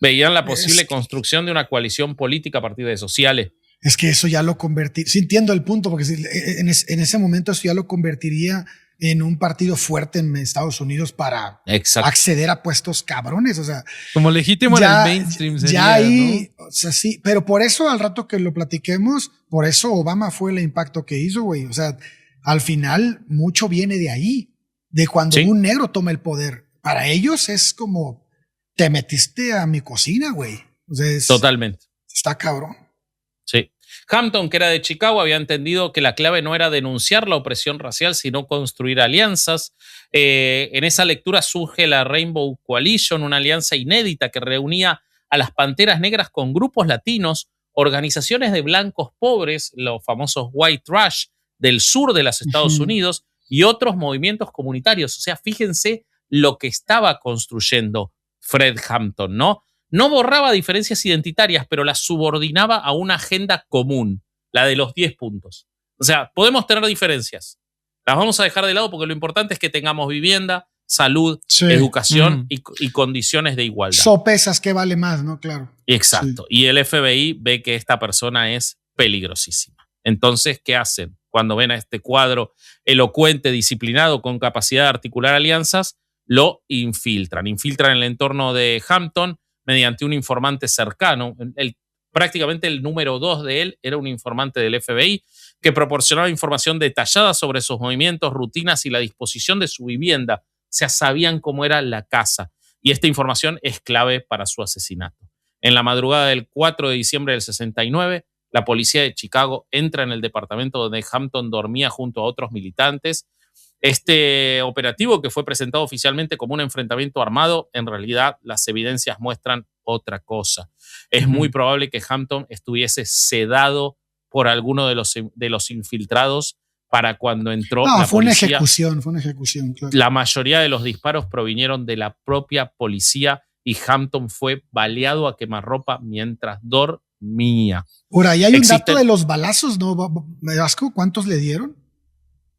Veían la posible construcción de una coalición política a partir de sociales. Es que eso ya lo convertí, sí entiendo el punto, porque en ese momento eso ya lo convertiría en un partido fuerte en Estados Unidos para acceder a puestos cabrones, o sea. Como legítimo en el mainstream sería, ya ahí, ¿no? O sea, sí, pero por eso al rato que lo platiquemos, por eso Obama fue el impacto que hizo, güey, o sea, al final mucho viene de ahí, de cuando un negro toma el poder. Para ellos es como, te metiste a mi cocina, güey. O sea, totalmente. Está cabrón. Sí. Hampton, que era de Chicago, había entendido que la clave no era denunciar la opresión racial, sino construir alianzas. En esa lectura surge la Rainbow Coalition, una alianza inédita que reunía a las Panteras Negras con grupos latinos, organizaciones de blancos pobres, los famosos White Trash del sur de los Estados Unidos, y otros movimientos comunitarios. O sea, fíjense lo que estaba construyendo Fred Hampton, ¿no? No borraba diferencias identitarias, pero las subordinaba a una agenda común, la de los 10 puntos. O sea, podemos tener diferencias. Las vamos a dejar de lado porque lo importante es que tengamos vivienda, salud, educación y condiciones de igualdad. Sopesas que vale más, ¿no? Claro. Exacto. Y el FBI ve que esta persona es peligrosísima. Entonces, ¿qué hacen? Cuando ven a este cuadro elocuente, disciplinado, con capacidad de articular alianzas, lo infiltran. Infiltran el entorno de Hampton mediante un informante cercano. Prácticamente el número 2 de él era un informante del FBI que proporcionaba información detallada sobre sus movimientos, rutinas y la disposición de su vivienda. O sea, sabían cómo era la casa. Y esta información es clave para su asesinato. En la madrugada del 4 de diciembre del 69, la policía de Chicago entra en el departamento donde Hampton dormía junto a otros militantes. Este operativo, que fue presentado oficialmente como un enfrentamiento armado, en realidad las evidencias muestran otra cosa. Es muy probable que Hampton estuviese sedado por alguno de los infiltrados para cuando entró la policía. Fue una ejecución, claro. La mayoría de los disparos provinieron de la propia policía y Hampton fue baleado a quemarropa mientras dormía. Ahora, y hay un dato de los balazos, ¿no, Vasco? ¿Cuántos le dieron?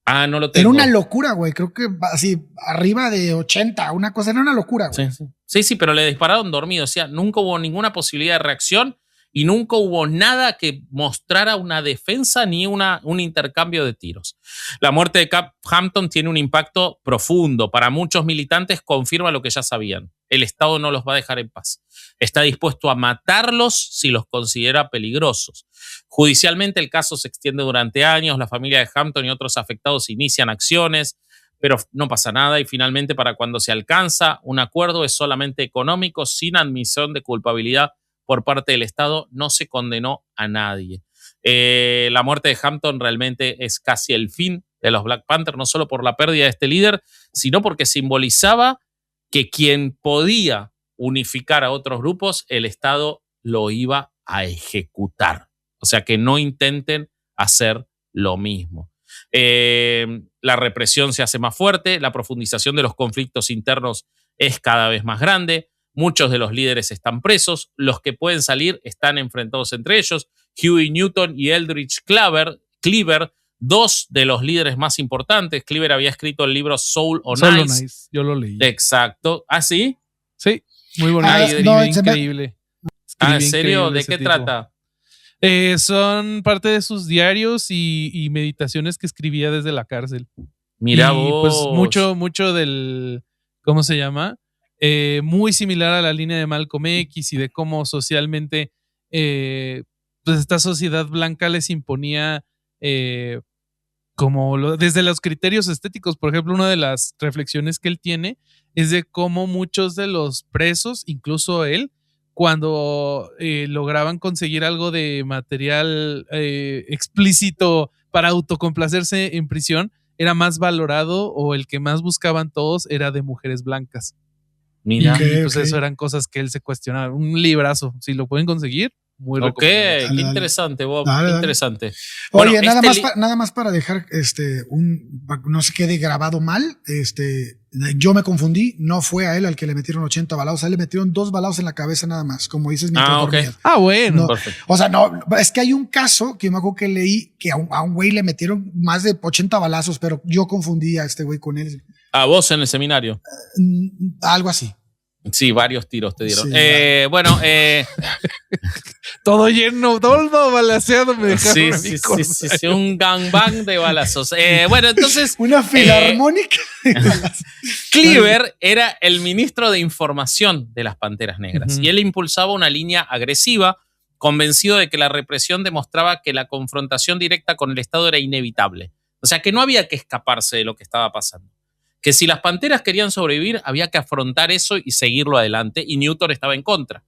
Ah, no lo tengo. Era una locura, güey. Creo que así arriba de 80, una cosa. Era una locura, güey. Sí, pero le dispararon dormido. O sea, nunca hubo ninguna posibilidad de reacción y nunca hubo nada que mostrara una defensa ni un intercambio de tiros. La muerte de Hampton tiene un impacto profundo. Para muchos militantes confirma lo que ya sabían. El Estado no los va a dejar en paz. Está dispuesto a matarlos si los considera peligrosos. Judicialmente el caso se extiende durante años. La familia de Hampton y otros afectados inician acciones, pero no pasa nada y finalmente para cuando se alcanza un acuerdo es solamente económico, sin admisión de culpabilidad por parte del Estado. No se condenó a nadie. La muerte de Hampton realmente es casi el fin de los Black Panthers, no solo por la pérdida de este líder, sino porque simbolizaba que quien podía unificar a otros grupos, el Estado lo iba a ejecutar. O sea, que no intenten hacer lo mismo. La represión se hace más fuerte, la profundización de los conflictos internos es cada vez más grande. Muchos de los líderes están presos. Los que pueden salir están enfrentados entre ellos. Huey Newton y Eldridge Cleaver, dos de los líderes más importantes. Cleaver había escrito el libro Soul on Ice. Yo lo leí. Exacto. ¿Ah, sí? Sí, muy bonito. Increíble. ¿En serio? ¿De qué trata? Son parte de sus diarios y meditaciones que escribía desde la cárcel. Mira y vos. Pues mucho del, ¿cómo se llama? Muy similar a la línea de Malcolm X y de cómo socialmente pues esta sociedad blanca les imponía desde los criterios estéticos. Por ejemplo, una de las reflexiones que él tiene es de cómo muchos de los presos, incluso él, cuando lograban conseguir algo de material explícito para autocomplacerse en prisión, era más valorado, o el que más buscaban todos era de mujeres blancas. Mira. Pues eso eran cosas que él se cuestionaba. Un librazo, si lo pueden conseguir, muy recomendable. Qué interesante, Bob. Dale. Interesante. Oye, bueno, nada más para dejar no se quede grabado mal. Yo me confundí. No fue a él al que le metieron 80 balazos. A él le metieron 2 balazos en la cabeza nada más, como dices mientras dormías. Bueno. No, o sea, no, es que hay un caso que me acuerdo que leí que a un güey le metieron más de 80 balazos, pero yo confundí a este güey con él. ¿A vos en el seminario? Algo así. Sí, varios tiros te dieron. Sí, bueno. Todo lleno, todo balaseado me dejaron sí, un gangbang de balazos. Bueno, entonces... Una filarmónica de balazos. Cleaver era el ministro de información de las Panteras Negras y él impulsaba una línea agresiva, convencido de que la represión demostraba que la confrontación directa con el Estado era inevitable. O sea, que no había que escaparse de lo que estaba pasando. Que si las Panteras querían sobrevivir, había que afrontar eso y seguirlo adelante, y Newton estaba en contra.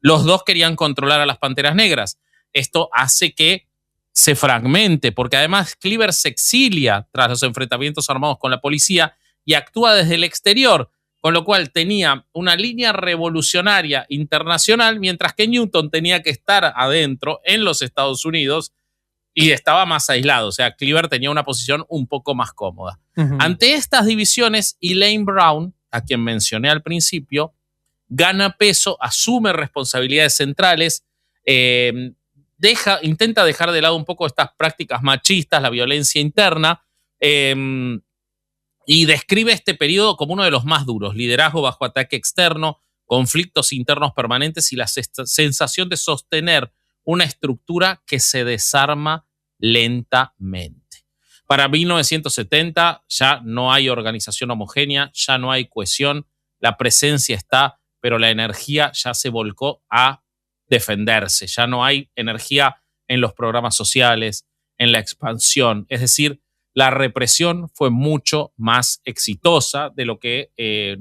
Los dos querían controlar a las Panteras Negras. Esto hace que se fragmente, porque además Cleaver se exilia tras los enfrentamientos armados con la policía y actúa desde el exterior, con lo cual tenía una línea revolucionaria internacional, mientras que Newton tenía que estar adentro en los Estados Unidos y estaba más aislado. O sea, Cleaver tenía una posición un poco más cómoda. Ante estas divisiones, Elaine Brown, a quien mencioné al principio, gana peso, asume responsabilidades centrales, intenta dejar de lado un poco estas prácticas machistas, la violencia interna, y describe este periodo como uno de los más duros: liderazgo bajo ataque externo, conflictos internos permanentes y la sensación de sostener una estructura que se desarma lentamente. Para 1970 ya no hay organización homogénea, ya no hay cohesión, la presencia está, pero la energía ya se volcó a defenderse. Ya no hay energía en los programas sociales, en la expansión. Es decir, la represión fue mucho más exitosa de lo que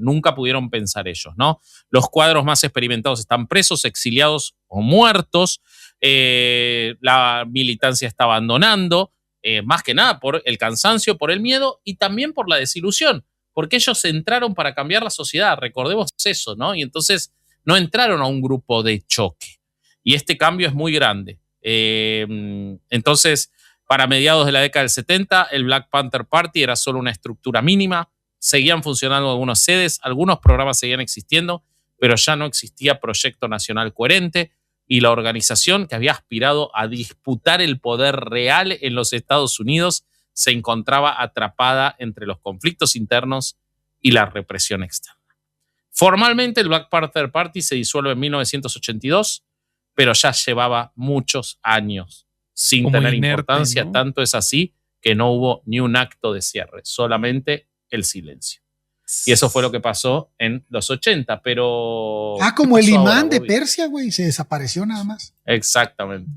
nunca pudieron pensar ellos, ¿no? Los cuadros más experimentados están presos, exiliados o muertos. La militancia está abandonando, más que nada por el cansancio, por el miedo y también por la desilusión, porque ellos entraron para cambiar la sociedad, recordemos eso, ¿no? Y entonces no entraron a un grupo de choque. Y este cambio es muy grande. Entonces, para mediados de la década del 70, el Black Panther Party era solo una estructura mínima, seguían funcionando algunas sedes, algunos programas seguían existiendo, pero ya no existía proyecto nacional coherente, y la organización, que había aspirado a disputar el poder real en los Estados Unidos, se encontraba atrapada entre los conflictos internos y la represión externa. Formalmente, el Black Panther Party se disuelve en 1982, pero ya llevaba muchos años sin como tener inerte, importancia, ¿no? Tanto es así que no hubo ni un acto de cierre, solamente el silencio. Y eso fue lo que pasó en los 80, pero... como el imán de Persia, güey, se desapareció nada más. Exactamente.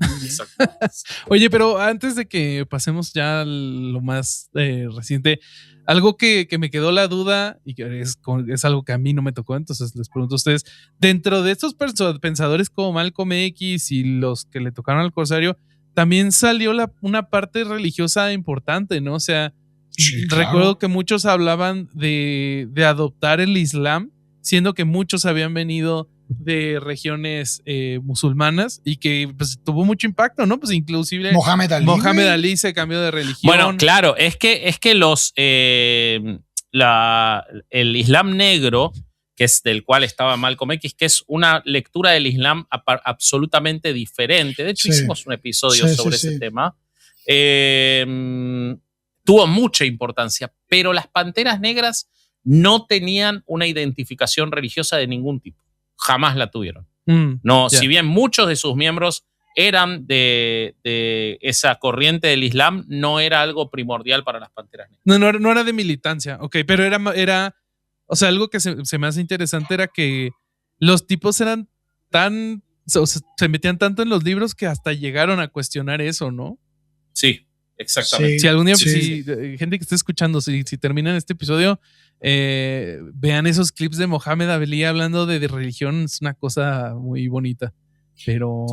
Oye, pero antes de que pasemos ya a lo más reciente, algo que me quedó la duda, y que es algo que a mí no me tocó, entonces les pregunto a ustedes, dentro de estos pensadores como Malcolm X y los que le tocaron al Corsario, también salió una parte religiosa importante, ¿no? O sea, sí, claro. Recuerdo que muchos hablaban de adoptar el Islam, siendo que muchos habían venido de regiones musulmanas y que pues, tuvo mucho impacto, ¿no? Pues inclusive Mohamed Ali se cambió de religión. Bueno, claro, es que el Islam negro, que es del cual estaba Malcolm X, que es una lectura del Islam absolutamente diferente. De hecho, hicimos un episodio sobre ese tema. Tuvo mucha importancia, pero las Panteras Negras no tenían una identificación religiosa de ningún tipo. Jamás la tuvieron. Si bien muchos de sus miembros eran de esa corriente del Islam, no era algo primordial para las Panteras Negras. No era de militancia, ok, pero era o sea, algo que se me hace interesante era que los tipos eran tan, o sea, se metían tanto en los libros que hasta llegaron a cuestionar eso, ¿no? Sí, exactamente. Si algún día, gente que esté escuchando, si terminan este episodio, vean esos clips de Mohamed Ali hablando de religión, es una cosa muy bonita. Pero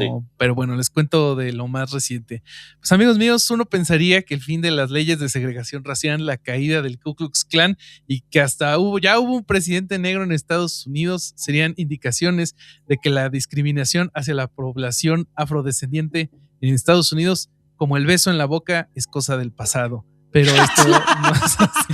bueno, les cuento de lo más reciente. Pues amigos míos, uno pensaría que el fin de las leyes de segregación racial, la caída del Ku Klux Klan y que hasta ya hubo un presidente negro en Estados Unidos serían indicaciones de que la discriminación hacia la población afrodescendiente en Estados Unidos, como el beso en la boca, es cosa del pasado. Pero esto no es así.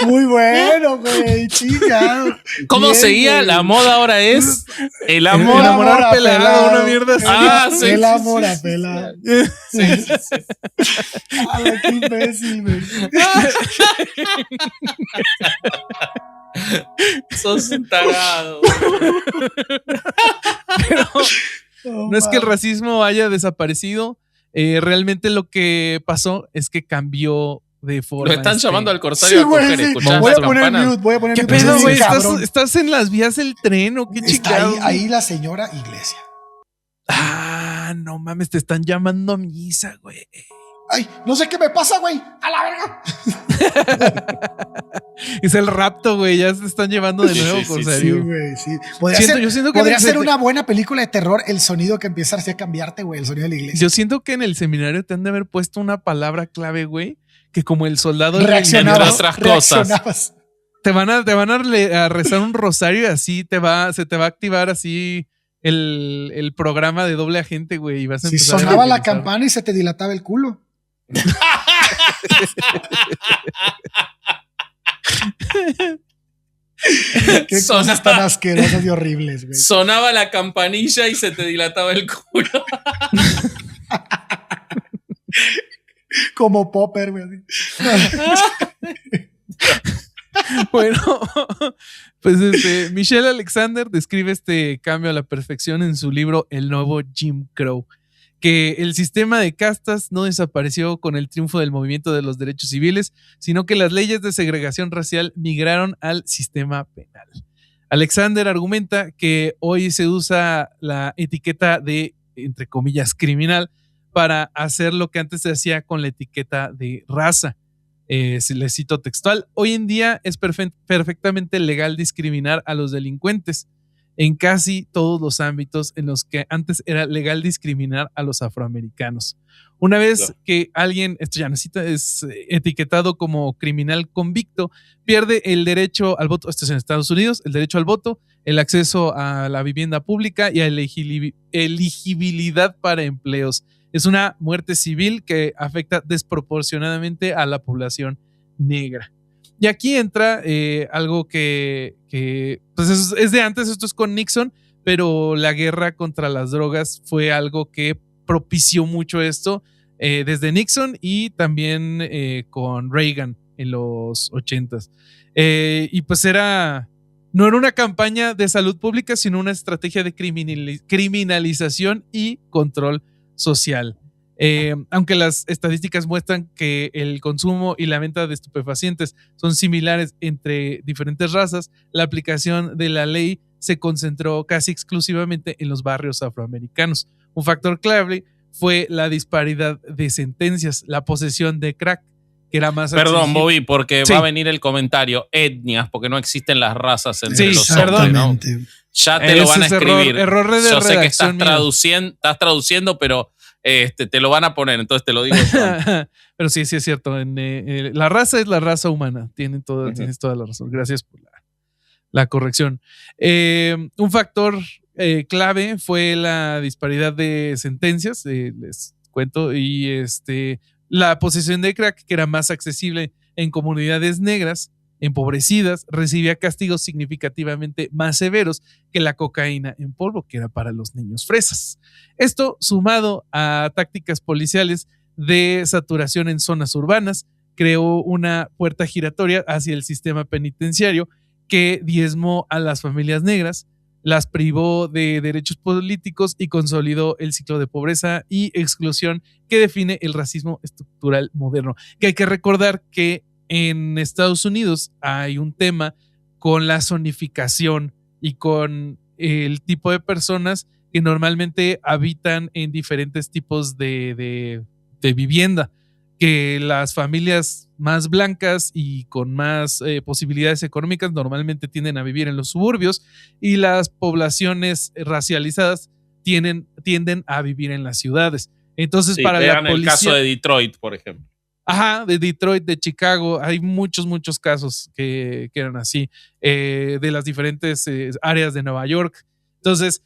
Muy bueno, güey. Chingado. ¿Cómo seguía? Güey. La moda ahora es el amor a pelado, una mierda así. El amor a pelado. Sí. Qué imbécil, güey. Sos un tarado. Pero no es que el racismo haya desaparecido. Realmente lo que pasó es que cambió de forma. Lo están llamando al corsario a coger. Sí. Voy a poner mute. ¿Qué pedo, güey? ¿Estás en las vías del tren o qué chingado? Está ahí la señora Iglesia. No mames, te están llamando a misa, güey. Ay, no sé qué me pasa, güey. A la verga. Es el rapto, güey. Ya se están llevando de nuevo, corsario. Sí, güey, sí. Podría ser una buena película de terror el sonido que empieza así a cambiarte, güey. El sonido de la iglesia. Yo siento que en el seminario te han de haber puesto una palabra clave, güey. Que como el soldado reaccionabas otras cosas. Te van a rezar un rosario y así se te va a activar así el programa de doble agente, güey. Y vas a empezar sonaba la campana y se te dilataba el culo. Qué cosas tan asquerosas y horribles, güey. Sonaba la campanilla y se te dilataba el culo. Como Popper, güey. Bueno, pues Michelle Alexander describe este cambio a la perfección en su libro El nuevo Jim Crow, que el sistema de castas no desapareció con el triunfo del movimiento de los derechos civiles, sino que las leyes de segregación racial migraron al sistema penal. Alexander argumenta que hoy se usa la etiqueta de, entre comillas, criminal para hacer lo que antes se hacía con la etiqueta de raza. Si les cito textual, hoy en día es perfectamente legal discriminar a los delincuentes en casi todos los ámbitos en los que antes era legal discriminar a los afroamericanos. Una vez que alguien, esto ya necesita, es etiquetado como criminal convicto, pierde el derecho al voto, esto es en Estados Unidos, el derecho al voto, el acceso a la vivienda pública y a elegibilidad para empleos. Es una muerte civil que afecta desproporcionadamente a la población negra. Y aquí entra algo que pues es de antes, esto es con Nixon, pero la guerra contra las drogas fue algo que propició mucho esto desde Nixon y también con Reagan en los 80s. Y pues no era una campaña de salud pública, sino una estrategia de criminalización y control social. Aunque las estadísticas muestran que el consumo y la venta de estupefacientes son similares entre diferentes razas, la aplicación de la ley se concentró casi exclusivamente en los barrios afroamericanos. Un factor clave fue la disparidad de sentencias, la posesión de crack, que era más Perdón, Bobby, porque va a venir el comentario, etnias, porque no existen las razas entre los hombres, ¿no? Ya te lo van a escribir. Error de Yo sé que redacción estás traduciendo, pero te lo van a poner, entonces te lo digo. Pero sí es cierto. La raza es la raza humana. Tienes toda la razón. Gracias por la corrección. Un factor clave fue la disparidad de sentencias. Les cuento, y la posesión de crack, que era más accesible en comunidades negras, empobrecidas, recibía castigos significativamente más severos que la cocaína en polvo, que era para los niños fresas. Esto, sumado a tácticas policiales de saturación en zonas urbanas, creó una puerta giratoria hacia el sistema penitenciario que diezmó a las familias negras, las privó de derechos políticos y consolidó el ciclo de pobreza y exclusión que define el racismo estructural moderno. Que hay que recordar que en Estados Unidos hay un tema con la zonificación y con el tipo de personas que normalmente habitan en diferentes tipos de vivienda, que las familias más blancas y con más posibilidades económicas normalmente tienden a vivir en los suburbios, y las poblaciones racializadas tienden a vivir en las ciudades. Entonces, sí, para vean la policía, el caso de Detroit, por ejemplo. Ajá, de Detroit, de Chicago, hay muchos casos que eran así, de las diferentes áreas de Nueva York. Entonces,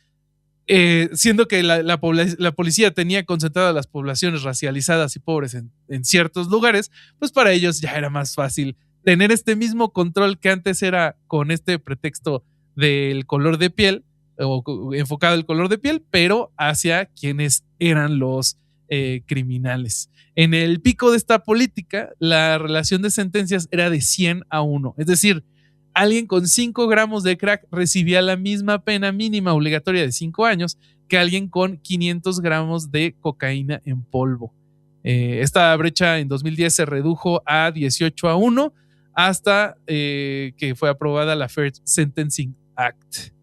siendo que la policía tenía concentradas las poblaciones racializadas y pobres en ciertos lugares, pues para ellos ya era más fácil tener este mismo control que antes era con este pretexto del color de piel, o enfocado al color de piel, pero hacia quienes eran los criminales. En el pico de esta política, la relación de sentencias era de 100-1, es decir, alguien con 5 gramos de crack recibía la misma pena mínima obligatoria de 5 años que alguien con 500 gramos de cocaína en polvo. Esta brecha en 2010 se redujo a 18-1 hasta que fue aprobada la Fair Sentencing Act.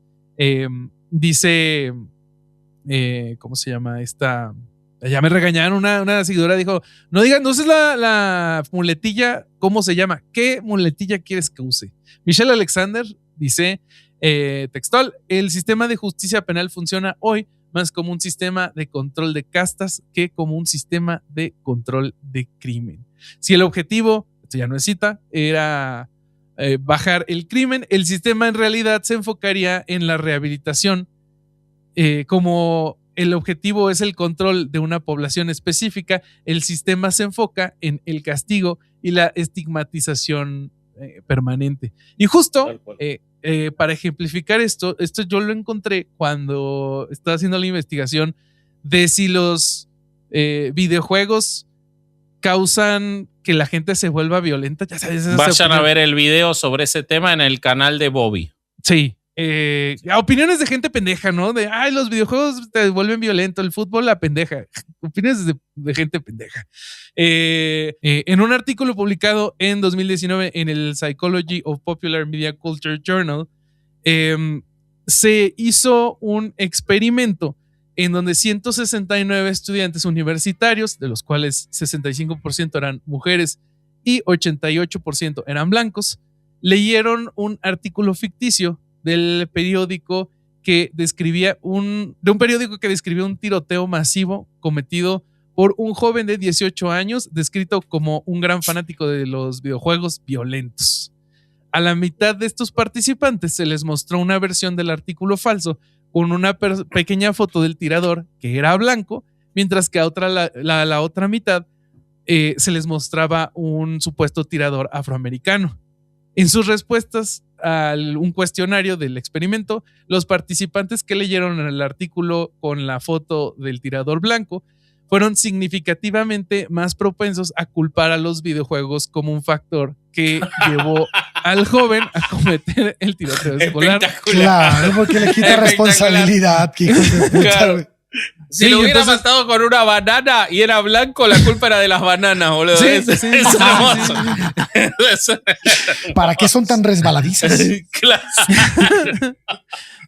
Dice, ¿cómo se llama esta? Ya me regañaron, una seguidora dijo, no digas, no es la muletilla, ¿cómo se llama? ¿Qué muletilla quieres que use? Michelle Alexander dice, textual, el sistema de justicia penal funciona hoy más como un sistema de control de castas que como un sistema de control de crimen. Si el objetivo, esto ya no es cita, era bajar el crimen, el sistema en realidad se enfocaría en la rehabilitación. Como el objetivo es el control de una población específica, el sistema se enfoca en el castigo y la estigmatización permanente. Y justo para ejemplificar esto yo lo encontré cuando estaba haciendo la investigación de si los videojuegos causan que la gente se vuelva violenta. Ya sabes, vayan a ver el video sobre ese tema en el canal de Bobby. Sí. Opiniones de gente pendeja, ¿no? De, ay, los videojuegos te vuelven violento, el fútbol la pendeja. Opiniones de gente pendeja. En un artículo publicado en 2019 en el Psychology of Popular Media Culture Journal, se hizo un experimento en donde 169 estudiantes universitarios, de los cuales 65% eran mujeres y 88% eran blancos, leyeron un artículo ficticio del periódico que describía un tiroteo masivo cometido por un joven de 18 años descrito como un gran fanático de los videojuegos violentos. A la mitad de estos participantes se les mostró una versión del artículo falso con una pequeña foto del tirador que era blanco, mientras que a la otra mitad se les mostraba un supuesto tirador afroamericano. En sus respuestas a un cuestionario del experimento, los participantes que leyeron el artículo con la foto del tirador blanco fueron significativamente más propensos a culpar a los videojuegos como un factor que llevó al joven a cometer el tiroteo escolar. Claro, porque le quita responsabilidad. Que hijos de puta, claro. Si lo hubiera matado con una banana y era blanco, la culpa era de las bananas, boludo. Sí, es hermoso. ¿Para qué son tan resbaladizas? Claro.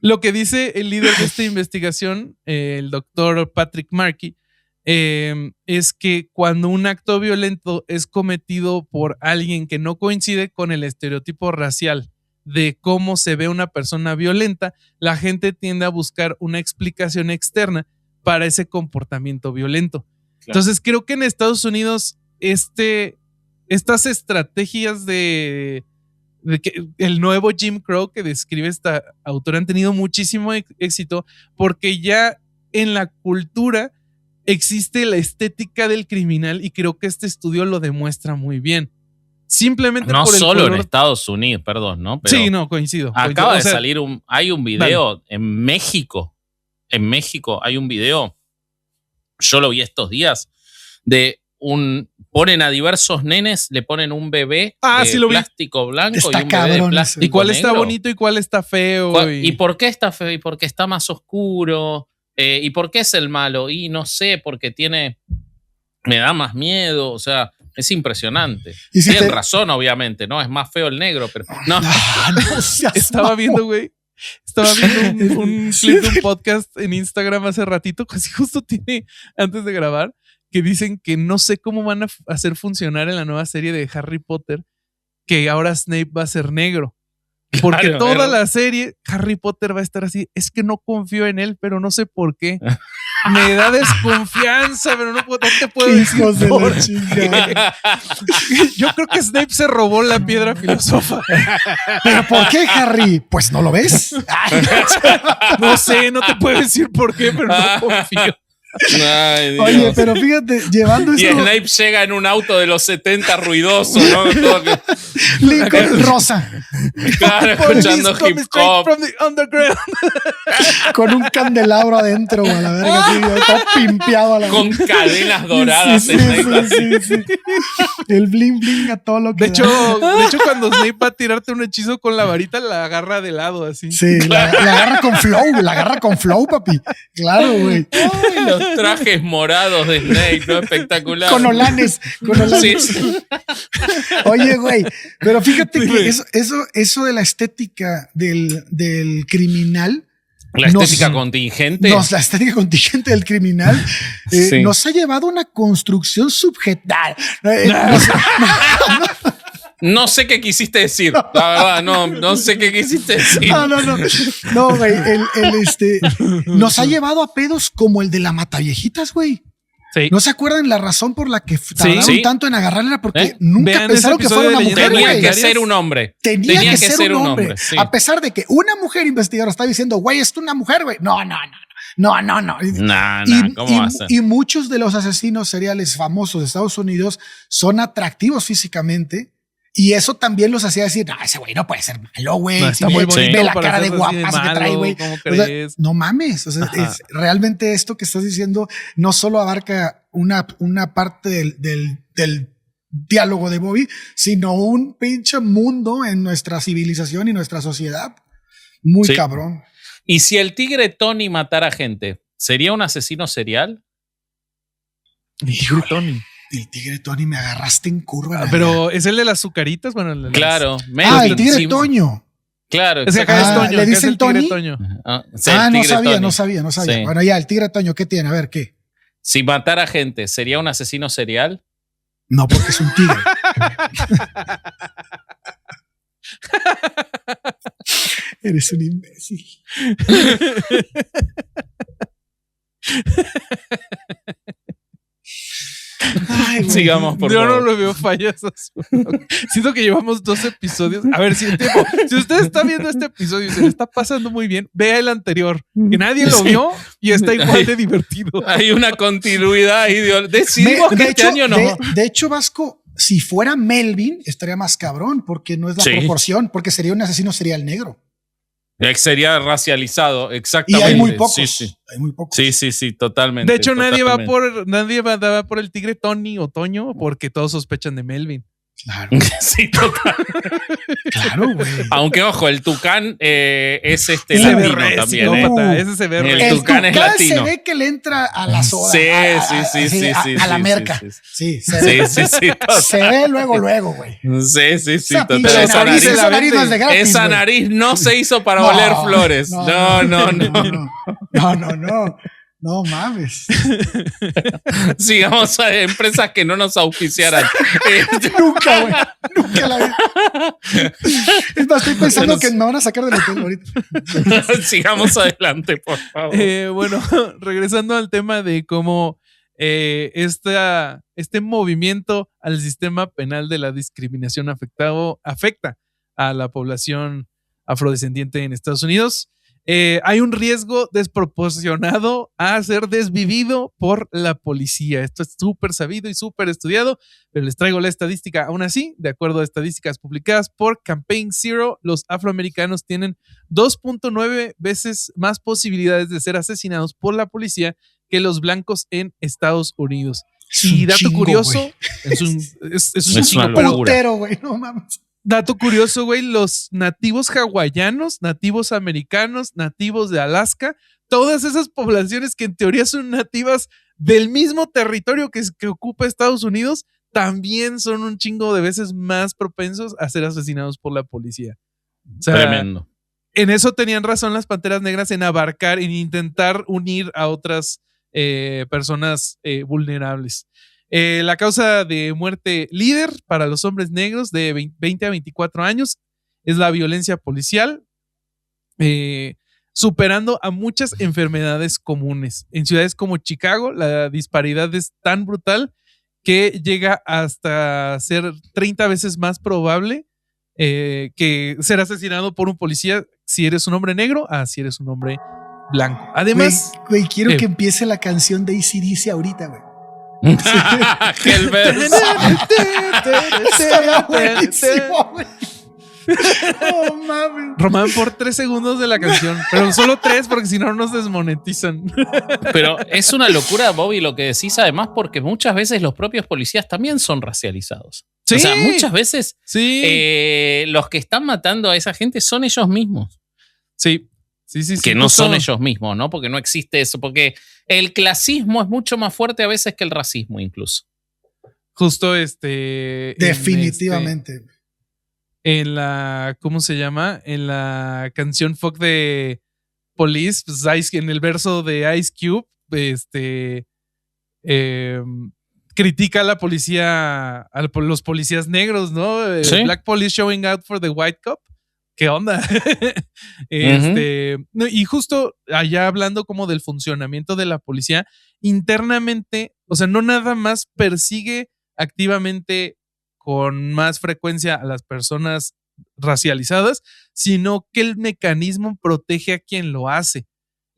Lo que dice el líder de esta investigación, el doctor Patrick Markey, es que cuando un acto violento es cometido por alguien que no coincide con el estereotipo racial de cómo se ve una persona violenta, la gente tiende a buscar una explicación externa para ese comportamiento violento. Claro. Entonces creo que en Estados Unidos estas estrategias de que el nuevo Jim Crow que describe esta autora han tenido muchísimo éxito porque ya en la cultura existe la estética del criminal y creo que este estudio lo demuestra muy bien. Simplemente no por el solo color. en Estados Unidos, perdón, ¿no? Pero Sí, no, coincido. acaba O de sea, salir hay un video en México. En México hay un video, yo lo vi estos días, ponen a diversos nenes, le ponen un bebé sí lo vi. plástico blanco Está y un bebé de cabrón plástico ¿Y cuál está negro. bonito y cuál está feo? ¿Y por qué está feo? ¿Y por qué está más oscuro? ¿Y por qué es el malo? Y no sé, porque me da más miedo, o sea, es impresionante. Y si Tienen te- razón, obviamente, ¿no? Es más feo el negro, pero no. No seas Estaba mamón. viendo, güey. Estaba viendo un clip de un podcast en Instagram hace ratito, casi justo tiene antes de grabar, que dicen que no sé cómo van a hacer funcionar en la nueva serie de Harry Potter, que ahora Snape va a ser negro. Porque Claro, toda ¿verdad? la serie, Harry Potter va a estar así. Es que no confío en él, pero no sé por qué. Me da desconfianza, pero no te puedo decir Hijos de por la chingada. Yo creo que Snape se robó la piedra filosofal. ¿Pero por qué, Harry? Pues no lo ves. No sé, no te puedo decir por qué, pero no confío. Ay, Dios. Oye, pero fíjate, llevando Y esto, Snape llega en un auto de los 70 ruidoso, ¿no? Todo Lincoln rosa, claro, Police escuchando come hip straight hop. from the underground. con un candelabro adentro, a la verga, así, todo pimpeado a la Con verga. cadenas doradas. Sí, sí. El bling bling a todo lo que De hecho, cuando Snape va a tirarte un hechizo con la varita, la agarra de lado así. Sí, la agarra con flow, papi. Claro, güey. Ay, los trajes morados de Snape, ¿no? Espectacular. Con olanes. Sí, sí. Oye, güey, pero fíjate Sí, que güey. eso de la estética del criminal, La Nos- estética contingente. la estética contingente del criminal, Sí. nos ha llevado a una construcción subjetal. No sé qué quisiste decir. La verdad, no sé qué quisiste decir. No, güey, nos ha llevado a pedos como el de la Mataviejitas, güey. Sí. ¿No se acuerdan la razón por la que tardaron sí. tanto en agarrarla? Porque ¿Eh? nunca Vean pensaron ese que fuera episodio una de mujer, Leyendas Tenía güey. que ser un hombre. Tenía que ser un hombre. sí. A pesar de que una mujer investigadora estaba diciendo, güey, es una mujer, güey. No. ¿Cómo va a ser? Y muchos de los asesinos seriales famosos de Estados Unidos son atractivos físicamente. Y eso también los hacía decir, no, ese güey no puede ser malo, güey. No, está muy bonito Ve la para cara de hacerse así de guapazo que malo, trae, güey. ¿cómo O sea, crees? no mames. O sea, realmente esto que estás diciendo no solo abarca una parte del diálogo de Bobby, sino un pinche mundo en nuestra civilización y nuestra sociedad. Muy Sí. cabrón. ¿Y si el tigre Tony matara gente, sería un asesino serial? Tigre Tony. El tigre Tony, me agarraste en curva. la Pero es el de las azucaritas, bueno, el de las- Claro. Ah, el tigre sí, Toño. Claro. Es que acá es Ah, Toño, ¿le acá es dicen el tigre Tony? Toño. Sí, el No tigre sabía, Tony. no sabía. Sí. Bueno, ya, el tigre Toño, ¿qué tiene? A ver, ¿qué? Si matara gente, ¿sería un asesino serial? No, porque es un tigre. Eres un imbécil. Ay, güey. Sigamos, por Yo no favor. lo veo fallas. Siento que llevamos 2 episodios. A ver, si usted está viendo este episodio y se le está pasando muy bien, vea el anterior, que nadie lo Sí. vio y está igual de divertido. Hay una continuidad ahí. Decidimos que este año no. de hecho, Vasco, si fuera Melvin, estaría más cabrón, porque no es la Sí. proporción, porque sería un asesino serial negro. Sería racializado, Y exactamente. hay muy pocos. Sí, sí. Hay muy pocos. Sí, totalmente. De hecho, nadie va totalmente. por el tigre Tony o Toño porque todos sospechan de Melvin. Claro, Sí, total. claro, güey. Aunque, ojo, el tucán es Se latino ve re también. psicópata, ese se ve El re- El tucán es tucán latino. se ve que le entra a la soda. Sí, a la merca. Sí, Sí, se ve. sí. Se ve luego, güey. Sí, Esa total. pinche Esa nariz, nariz, esa nariz no es de gratis, esa güey. nariz no se hizo para No, oler flores. No. No mames. Sigamos a empresas que no nos auspiciaran. Nunca, güey. Nunca la vi. Es más, estoy pensando Bueno, que me van a sacar del hotel ahorita. Sigamos adelante, por favor. Bueno, regresando al tema de cómo este movimiento al sistema penal de la discriminación afecta a la población afrodescendiente en Estados Unidos. hay un riesgo desproporcionado a ser desvivido por la policía. Esto es súper sabido y súper estudiado, pero les traigo la estadística. Aún así, de acuerdo a estadísticas publicadas por Campaign Zero, los afroamericanos tienen 2.9 veces más posibilidades de ser asesinados por la policía que los blancos en Estados Unidos. Y dato chingo, curioso, güey. es un Es chingo, una pero locura. Putero, güey, no mames. dato curioso, güey, los nativos hawaianos, nativos americanos, nativos de Alaska, todas esas poblaciones que en teoría son nativas del mismo territorio que ocupa Estados Unidos, también son un chingo de veces más propensos a ser asesinados por la policía. O sea, Tremendo. en eso tenían razón las Panteras Negras, en abarcar, en intentar unir a otras personas vulnerables. La causa de muerte líder para los hombres negros de 20 a 24 años es la violencia policial, superando a muchas enfermedades comunes. En ciudades como Chicago, la disparidad es tan brutal que llega hasta ser 30 veces más probable que ser asesinado por un policía si eres un hombre negro a si eres un hombre blanco. Además, Güey, quiero que empiece la canción de AC/DC ahorita, güey. Hellbers. Estaría buenísimo, güey. Oh, mames. Román por 3 segundos de la canción, pero solo 3 porque si no nos desmonetizan. Pero es una locura, Bobby, lo que decís, además, porque muchas veces los propios policías también son racializados. Sí. O sea, muchas veces Sí. los que están matando a esa gente son ellos mismos. Sí. Que no justo. son ellos mismos, ¿no? Porque no existe eso. Porque el clasismo es mucho más fuerte a veces que el racismo, incluso. Justo Definitivamente. En la, ¿cómo se llama? En la canción Fuck de Police, pues en el verso de Ice Cube, critica a la policía, a los policías negros, ¿no? Sí. Black police showing out for the white cop. ¿Qué onda? No, y justo allá hablando como del funcionamiento de la policía, internamente, o sea, no nada más persigue activamente con más frecuencia a las personas racializadas, sino que el mecanismo protege a quien lo hace.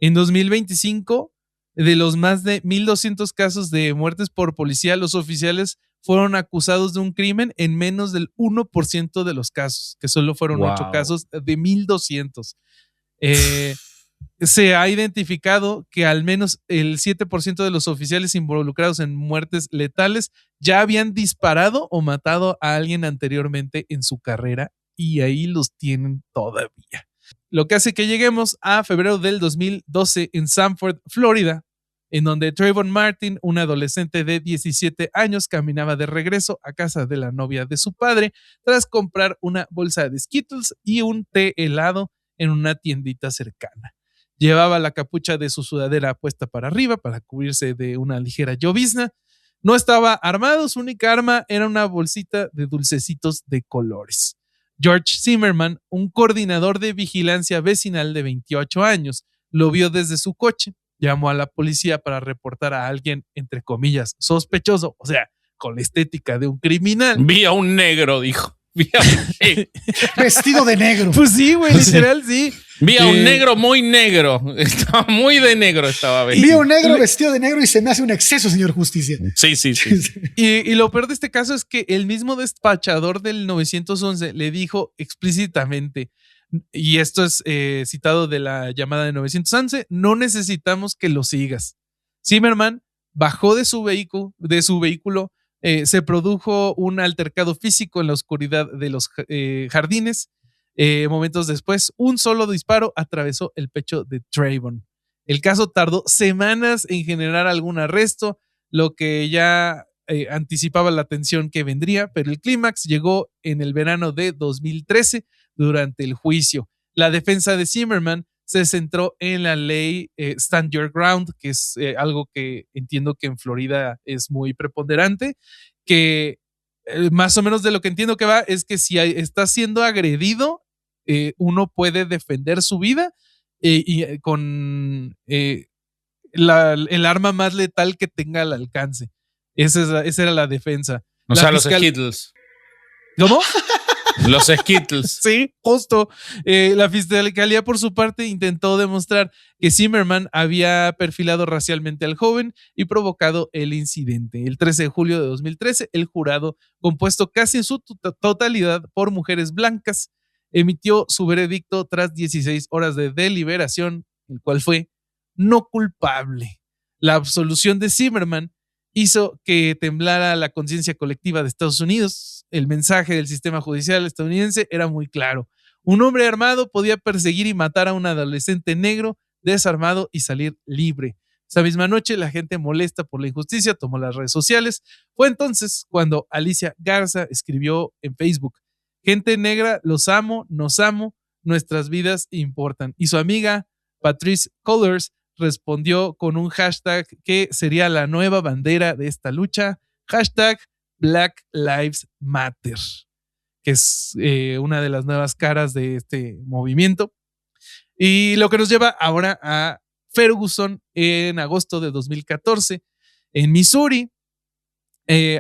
En 2025, de los más de 1,200 casos de muertes por policía, los oficiales fueron acusados de un crimen en menos del 1% de los casos, que solo fueron 8 casos de 1,200. Se ha identificado que al menos el 7% de los oficiales involucrados en muertes letales ya habían disparado o matado a alguien anteriormente en su carrera y ahí los tienen todavía. Lo que hace que lleguemos a febrero del 2012 en Sanford, Florida, en donde Trayvon Martin, un adolescente de 17 años, caminaba de regreso a casa de la novia de su padre tras comprar una bolsa de Skittles y un té helado en una tiendita cercana. Llevaba la capucha de su sudadera puesta para arriba para cubrirse de una ligera llovizna. No estaba armado, su única arma era una bolsita de dulcecitos de colores. George Zimmerman, un coordinador de vigilancia vecinal de 28 años, lo vio desde su coche. Llamó a la policía para reportar a alguien, entre comillas, sospechoso, o sea, con la estética de un criminal. Vi a un negro, dijo. Vi a un negro. Vestido de negro. Pues sí, güey, literal, sí. Vi a un negro muy negro. Estaba muy de negro, estaba vestido. Vi a un negro vestido de negro y se me hace un exceso, señor Justicia. Sí. Y lo peor de este caso es que el mismo despachador del 911 le dijo explícitamente, y esto es citado de la llamada de 911, no necesitamos que lo sigas. Zimmerman bajó de su vehículo, se produjo un altercado físico en la oscuridad de los jardines. Momentos después, un solo disparo atravesó el pecho de Trayvon. El caso tardó semanas en generar algún arresto, lo que ya anticipaba la tensión que vendría, pero el clímax llegó en el verano de 2013 durante el juicio. La defensa de Zimmerman se centró en la ley Stand Your Ground, que es algo que entiendo que en Florida es muy preponderante, que más o menos de lo que entiendo que va es que si está siendo agredido, uno puede defender su vida y con el arma más letal que tenga al alcance. Esa era la defensa. O sea, los Skittles. ¿Cómo? Los Skittles. Sí, justo. La fiscalía, por su parte, intentó demostrar que Zimmerman había perfilado racialmente al joven y provocado el incidente. El 13 de julio de 2013, el jurado, compuesto casi en su totalidad por mujeres blancas, emitió su veredicto tras 16 horas de deliberación, el cual fue no culpable. La absolución de Zimmerman hizo que temblara la conciencia colectiva de Estados Unidos. El mensaje del sistema judicial estadounidense era muy claro. Un hombre armado podía perseguir y matar a un adolescente negro desarmado y salir libre. Esa misma noche, la gente molesta por la injusticia tomó las redes sociales. Fue entonces cuando Alicia Garza escribió en Facebook: gente negra, los amo, nos amo, nuestras vidas importan. Y su amiga Patrice Cullors respondió con un hashtag que sería la nueva bandera de esta lucha, hashtag Black Lives Matter, que es una de las nuevas caras de este movimiento. Y lo que nos lleva ahora a Ferguson en agosto de 2014, en Missouri.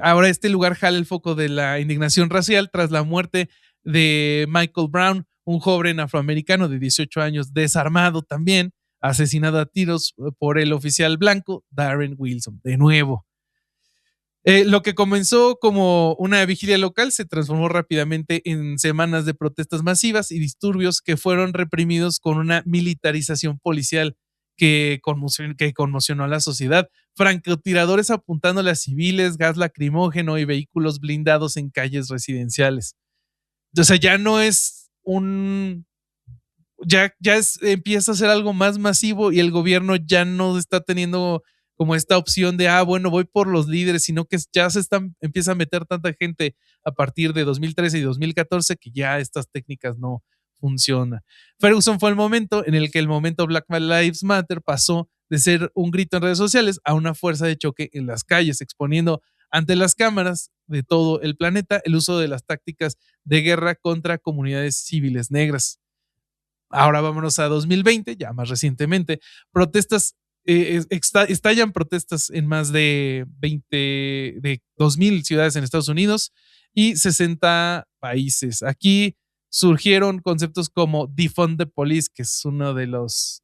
Ahora este lugar jala el foco de la indignación racial tras la muerte de Michael Brown, un joven afroamericano de 18 años desarmado también, asesinado a tiros por el oficial blanco Darren Wilson. De nuevo. Lo que comenzó como una vigilia local se transformó rápidamente en semanas de protestas masivas y disturbios que fueron reprimidos con una militarización policial que conmocionó a la sociedad. Francotiradores apuntándole a civiles, gas lacrimógeno y vehículos blindados en calles residenciales. O sea, ya no es un... empieza a ser algo más masivo y el gobierno ya no está teniendo como esta opción de, bueno, voy por los líderes, sino que ya empieza a meter tanta gente a partir de 2013 y 2014 que ya estas técnicas no funcionan. Ferguson fue el momento en el que el movimiento Black Lives Matter pasó de ser un grito en redes sociales a una fuerza de choque en las calles, exponiendo ante las cámaras de todo el planeta el uso de las tácticas de guerra contra comunidades civiles negras. Ahora vámonos a 2020, ya más recientemente. Estallan protestas en más de 2,000 ciudades en Estados Unidos y 60 países. Aquí surgieron conceptos como Defund the Police, que es uno de los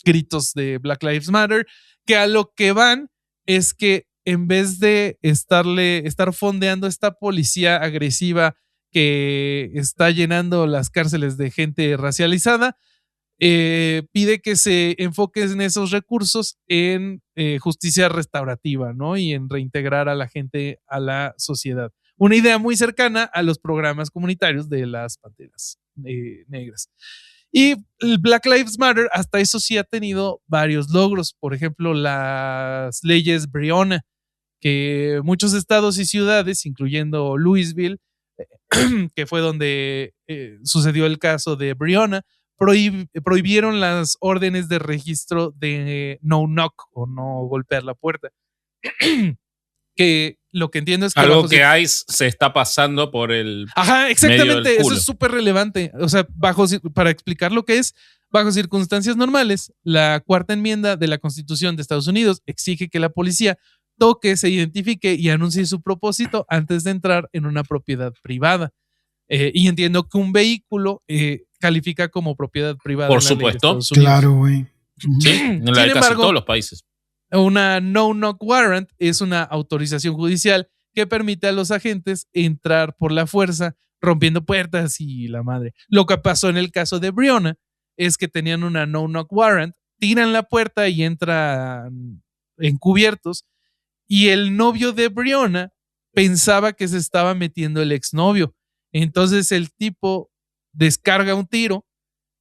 gritos de Black Lives Matter, que a lo que van es que en vez de estar fondeando esta policía agresiva que está llenando las cárceles de gente racializada, pide que se enfoquen en esos recursos en justicia restaurativa, ¿no? Y en reintegrar a la gente a la sociedad. Una idea muy cercana a los programas comunitarios de las Panteras Negras. Y el Black Lives Matter hasta eso sí ha tenido varios logros. Por ejemplo, las leyes Breonna, que muchos estados y ciudades, incluyendo Louisville, que fue donde sucedió el caso de Breonna, prohibieron las órdenes de registro de no knock o no golpear la puerta. Que lo que entiendo es que algo que ICE se está pasando por el... Ajá, exactamente, eso es súper relevante. O sea, para explicar lo que es, bajo circunstancias normales, la cuarta enmienda de la Constitución de Estados Unidos exige que la policía toque, se identifique y anuncie su propósito antes de entrar en una propiedad privada. Y entiendo que un vehículo califica como propiedad privada. Por supuesto. Claro, güey. Sí, en la de casi todos los países. Una no-knock warrant es una autorización judicial que permite a los agentes entrar por la fuerza, rompiendo puertas y la madre. Lo que pasó en el caso de Breonna es que tenían una no-knock warrant, tiran la puerta y entran encubiertos, y el novio de Breonna pensaba que se estaba metiendo el exnovio. Entonces el tipo descarga un tiro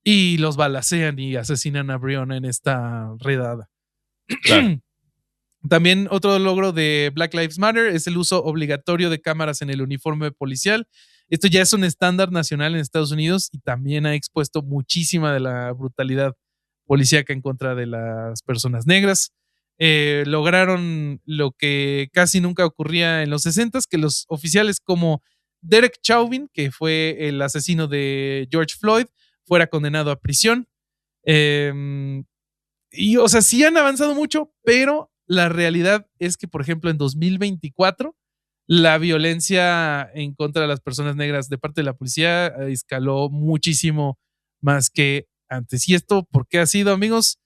y los balacean y asesinan a Breonna en esta redada. Claro. También otro logro de Black Lives Matter es el uso obligatorio de cámaras en el uniforme policial. Esto ya es un estándar nacional en Estados Unidos y también ha expuesto muchísima de la brutalidad policíaca en contra de las personas negras. Lograron lo que casi nunca ocurría en los 60s, que los oficiales como Derek Chauvin, que fue el asesino de George Floyd, fuera condenado a prisión. Y, o sea, sí han avanzado mucho, pero la realidad es que, por ejemplo, en 2024 la violencia en contra de las personas negras de parte de la policía escaló muchísimo más que antes. ¿Y esto por qué ha sido, amigos?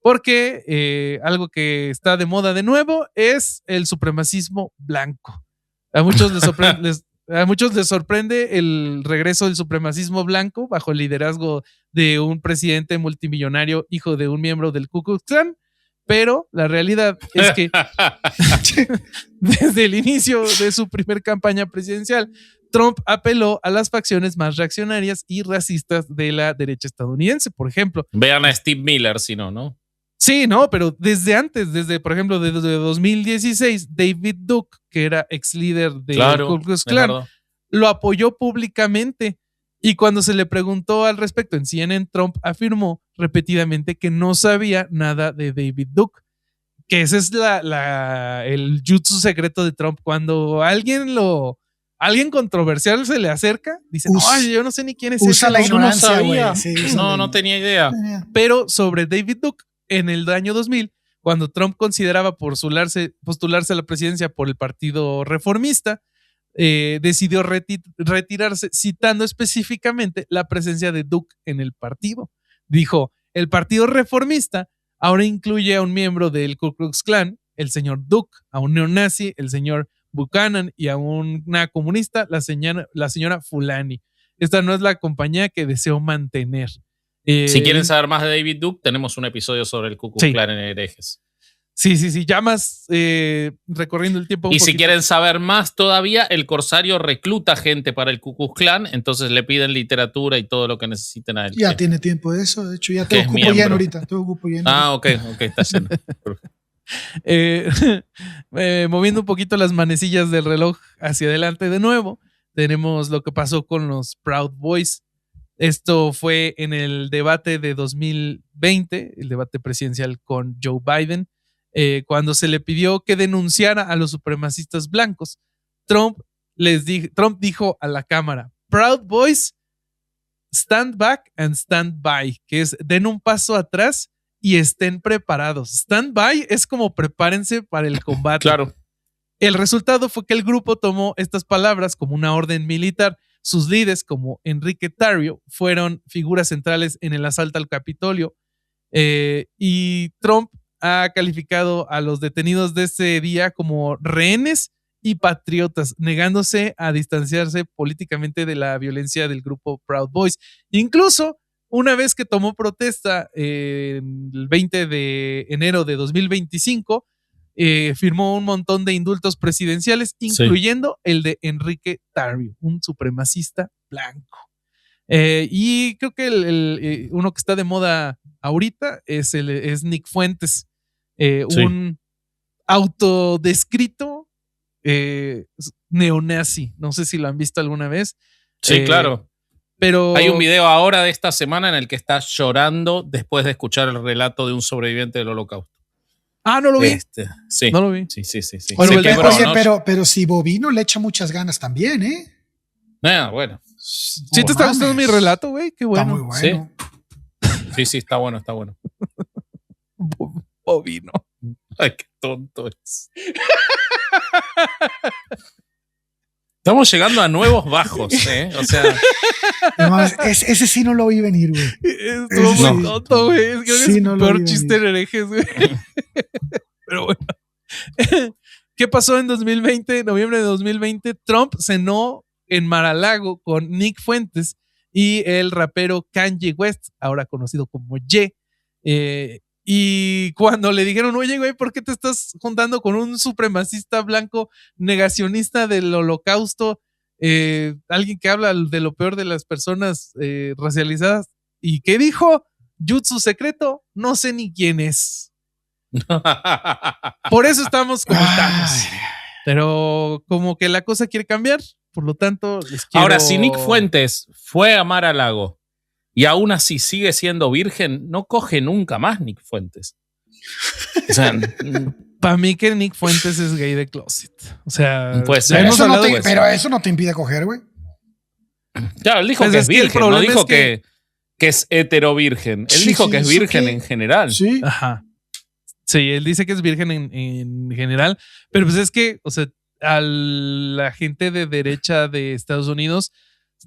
Porque algo que está de moda de nuevo es el supremacismo blanco. A muchos les sorprende el regreso del supremacismo blanco bajo el liderazgo de un presidente multimillonario, hijo de un miembro del Ku Klux Klan, pero la realidad es que desde el inicio de su primer campaña presidencial, Trump apeló a las facciones más reaccionarias y racistas de la derecha estadounidense, por ejemplo. Vean a Steve Miller, si no, ¿no? Sí, no, pero desde antes, por ejemplo, desde 2016, David Duke, que era ex líder de Ku Klux Klan, lo apoyó públicamente. Y cuando se le preguntó al respecto en CNN, Trump afirmó repetidamente que no sabía nada de David Duke. Que ese es el jutsu secreto de Trump. Cuando alguien controversial se le acerca, dice, yo no sé ni quién es ese. Usa la ignorancia, güey. Sí, no tenía idea. Pero sobre David Duke, en el año 2000, cuando Trump consideraba postularse a la presidencia por el Partido Reformista, decidió retirarse, citando específicamente la presencia de Duke en el partido. Dijo, el Partido Reformista ahora incluye a un miembro del Ku Klux Klan, el señor Duke, a un neonazi, el señor Buchanan, y a una comunista, la señora Fulani. Esta no es la compañía que deseo mantener. Si quieren saber más de David Duke, tenemos un episodio sobre el Ku Klux Klan en Herejes. Sí, ya más recorriendo el tiempo. Y si quieren saber más todavía, el Corsario recluta gente para el Ku Klux Klan, entonces le piden literatura y todo lo que necesiten a él. Ya tiene tiempo de eso, de hecho ya tengo cupo lleno ahorita. Ok, está lleno. Moviendo un poquito las manecillas del reloj hacia adelante de nuevo, tenemos lo que pasó con los Proud Boys. Esto fue en el debate de 2020, el debate presidencial con Joe Biden, cuando se le pidió que denunciara a los supremacistas blancos. Trump dijo a la cámara, Proud Boys, stand back and stand by, que es den un paso atrás y estén preparados. Stand by es como prepárense para el combate. Claro. El resultado fue que el grupo tomó estas palabras como una orden militar. Sus líderes, como Enrique Tarrio, fueron figuras centrales en el asalto al Capitolio. Y Trump ha calificado a los detenidos de ese día como rehenes y patriotas, negándose a distanciarse políticamente de la violencia del grupo Proud Boys. Incluso, una vez que tomó protesta el 20 de enero de 2025, firmó un montón de indultos presidenciales, incluyendo el de Enrique Tarrio, un supremacista blanco. Y creo que uno que está de moda ahorita es Nick Fuentes, un autodescrito neonazi. No sé si lo han visto alguna vez. Sí, claro. Pero hay un video ahora de esta semana en el que está llorando después de escuchar el relato de un sobreviviente del Holocausto. No lo vi. Sí. No lo vi. Sí. Bueno, pero si Bobino le echa muchas ganas también, ¿eh? Bueno. ¿Sí te está gustando mi relato, güey? Qué bueno. Está muy bueno. Sí, está bueno. Bobino. Ay, qué tonto es. Estamos llegando a nuevos bajos, ¿eh? O sea. No, ese sí no lo vi venir, güey. Estuvo muy tonto, güey. Creo que es el peor chiste en herejes, güey. Pero bueno. ¿Qué pasó en 2020? Noviembre de 2020, Trump cenó en Mar-a-Lago con Nick Fuentes y el rapero Kanye West, ahora conocido como Ye. Y cuando le dijeron, oye, güey, ¿por qué te estás juntando con un supremacista blanco negacionista del Holocausto? Alguien que habla de lo peor de las personas racializadas. ¿Y qué dijo? Jutsu secreto, no sé ni quién es. Por eso estamos como estamos. Pero como que la cosa quiere cambiar, por lo tanto les quiero... Ahora, si Nick Fuentes fue a Mar-a-Lago y aún así sigue siendo virgen, no coge nunca más Nick Fuentes. O sea, para mí que Nick Fuentes es gay de closet. O sea, puede ser. Pero eso no te impide coger, güey. Claro, él dijo pues que es virgen, no dijo que es hetero virgen. Él dijo que es virgen en general. Sí. Ajá. Sí, él dice que es virgen en general, pero pues es que, o sea, a la gente de derecha de Estados Unidos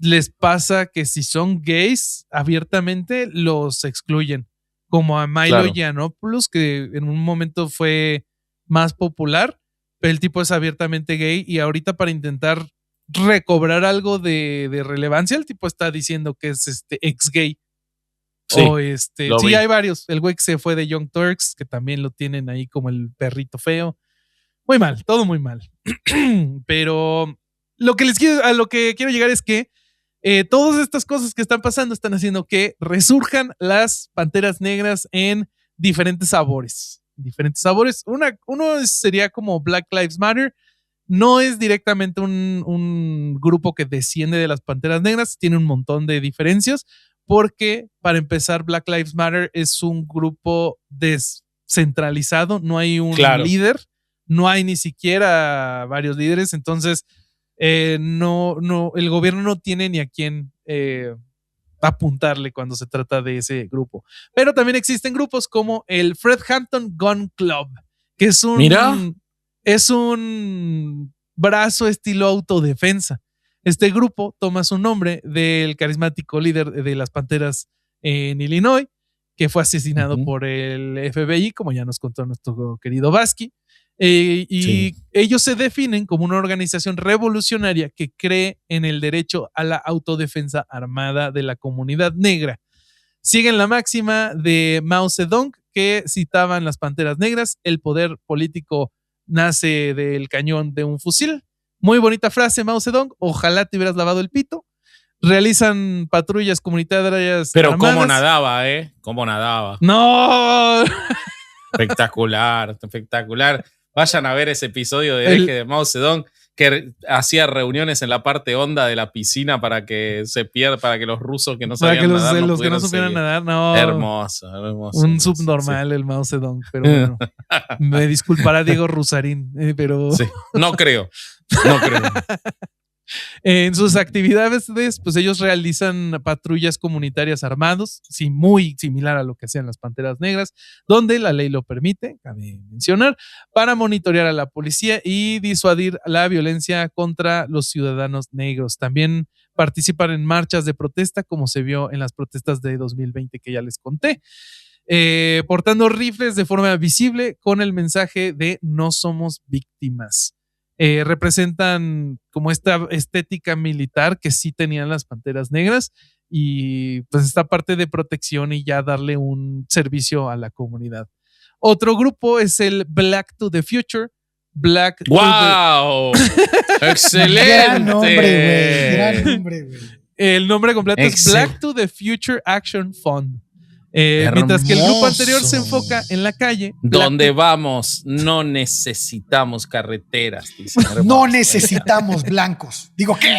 les pasa que si son gays abiertamente los excluyen, como a Milo Yiannopoulos, que en un momento fue más popular, pero el tipo es abiertamente gay y ahorita para intentar recobrar algo de relevancia, el tipo está diciendo que es ex gay. Sí, O sí, hay varios. El güey que se fue de Young Turks, que también lo tienen ahí como el perrito feo. Muy mal, todo muy mal. Pero a lo que quiero llegar es que todas estas cosas que están pasando están haciendo que resurjan las panteras negras en diferentes sabores. Uno sería como Black Lives Matter. No es directamente un grupo que desciende de las panteras negras, tiene un montón de diferencias, porque para empezar, Black Lives Matter es un grupo descentralizado, no hay un líder, no hay ni siquiera varios líderes, entonces el gobierno no tiene ni a quién apuntarle cuando se trata de ese grupo. Pero también existen grupos como el Fred Hampton Gun Club, que es un brazo estilo autodefensa. Este grupo toma su nombre del carismático líder de las Panteras en Illinois, que fue asesinado por el FBI, como ya nos contó nuestro querido Vasky. Ellos se definen como una organización revolucionaria que cree en el derecho a la autodefensa armada de la comunidad negra. Siguen la máxima de Mao Zedong, que citaban las Panteras Negras: el poder político nace del cañón de un fusil. Muy bonita frase, Mao Zedong. Ojalá te hubieras lavado el pito. Realizan patrullas comunitarias. Pero armadas. cómo nadaba, cómo nadaba. No. Espectacular. Vayan a ver ese episodio de Deje de Mao Zedong, que hacía reuniones en la parte honda de la piscina para que los rusos que no sabían nadar los que no supieran nadar, no. Hermoso. Un subnormal, el Mao Zedong, pero bueno. Me disculpará Diego Rusarín, pero... Sí, no creo. En sus actividades, pues ellos realizan patrullas comunitarias armados, sí, muy similar a lo que hacían las Panteras Negras, donde la ley lo permite, cabe mencionar, para monitorear a la policía y disuadir la violencia contra los ciudadanos negros. También participan en marchas de protesta, como se vio en las protestas de 2020 que ya les conté, portando rifles de forma visible con el mensaje de no somos víctimas. Representan como esta estética militar que sí tenían las Panteras Negras y pues esta parte de protección y ya darle un servicio a la comunidad. Otro grupo es el Black to the Future. ¡Wow! ¡Excelente! Gran nombre, güey. El nombre completo es Black to the Future Action Fund. Mientras que el grupo anterior se enfoca en la calle. Donde vamos, no necesitamos carreteras. No necesitamos blancos. Digo, ¿qué?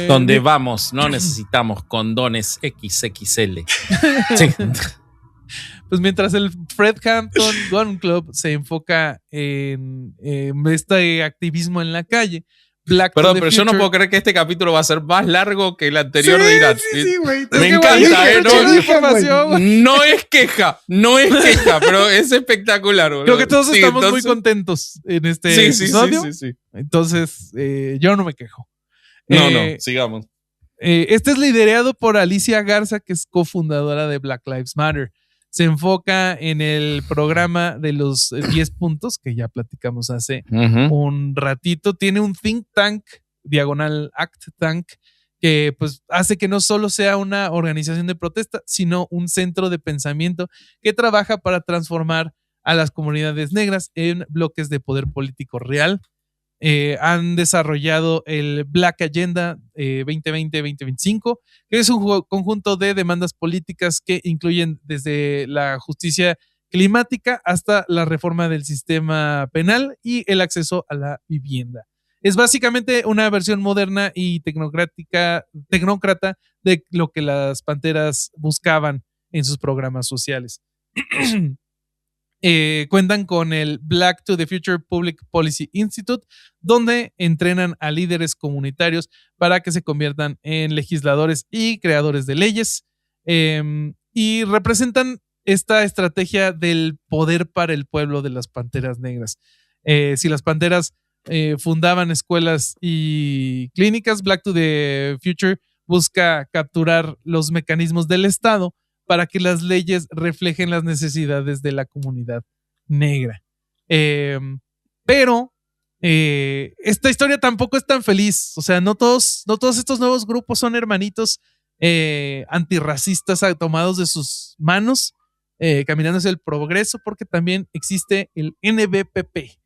Donde vamos, no necesitamos condones XXL. Sí. Pues mientras el Fred Hampton Gun Club se enfoca en este activismo en la calle, Perdón, pero yo no puedo creer que este capítulo va a ser más largo que el anterior de Irán. Sí, güey. Me encanta, No es queja, pero es espectacular, boludo. Creo que todos estamos muy contentos en este episodio. Sí. Entonces, yo no me quejo. No, sigamos. Este es liderado por Alicia Garza, que es cofundadora de Black Lives Matter. Se enfoca en el programa de los 10 puntos que ya platicamos hace un ratito. Tiene un think tank, diagonal act tank, que pues hace que no solo sea una organización de protesta, sino un centro de pensamiento que trabaja para transformar a las comunidades negras en bloques de poder político real. Han desarrollado el Black Agenda 2020-2025, que es un conjunto de demandas políticas que incluyen desde la justicia climática hasta la reforma del sistema penal y el acceso a la vivienda. Es básicamente una versión moderna y tecnócrata de lo que las Panteras buscaban en sus programas sociales. Cuentan con el Black to the Future Public Policy Institute, donde entrenan a líderes comunitarios para que se conviertan en legisladores y creadores de leyes, y representan esta estrategia del poder para el pueblo de las Panteras Negras. Si las Panteras fundaban escuelas y clínicas, Black to the Future busca capturar los mecanismos del Estado para que las leyes reflejen las necesidades de la comunidad negra. Pero esta historia tampoco es tan feliz. O sea, no todos estos nuevos grupos son hermanitos antirracistas tomados de sus manos, caminando hacia el progreso, porque también existe el NBPP,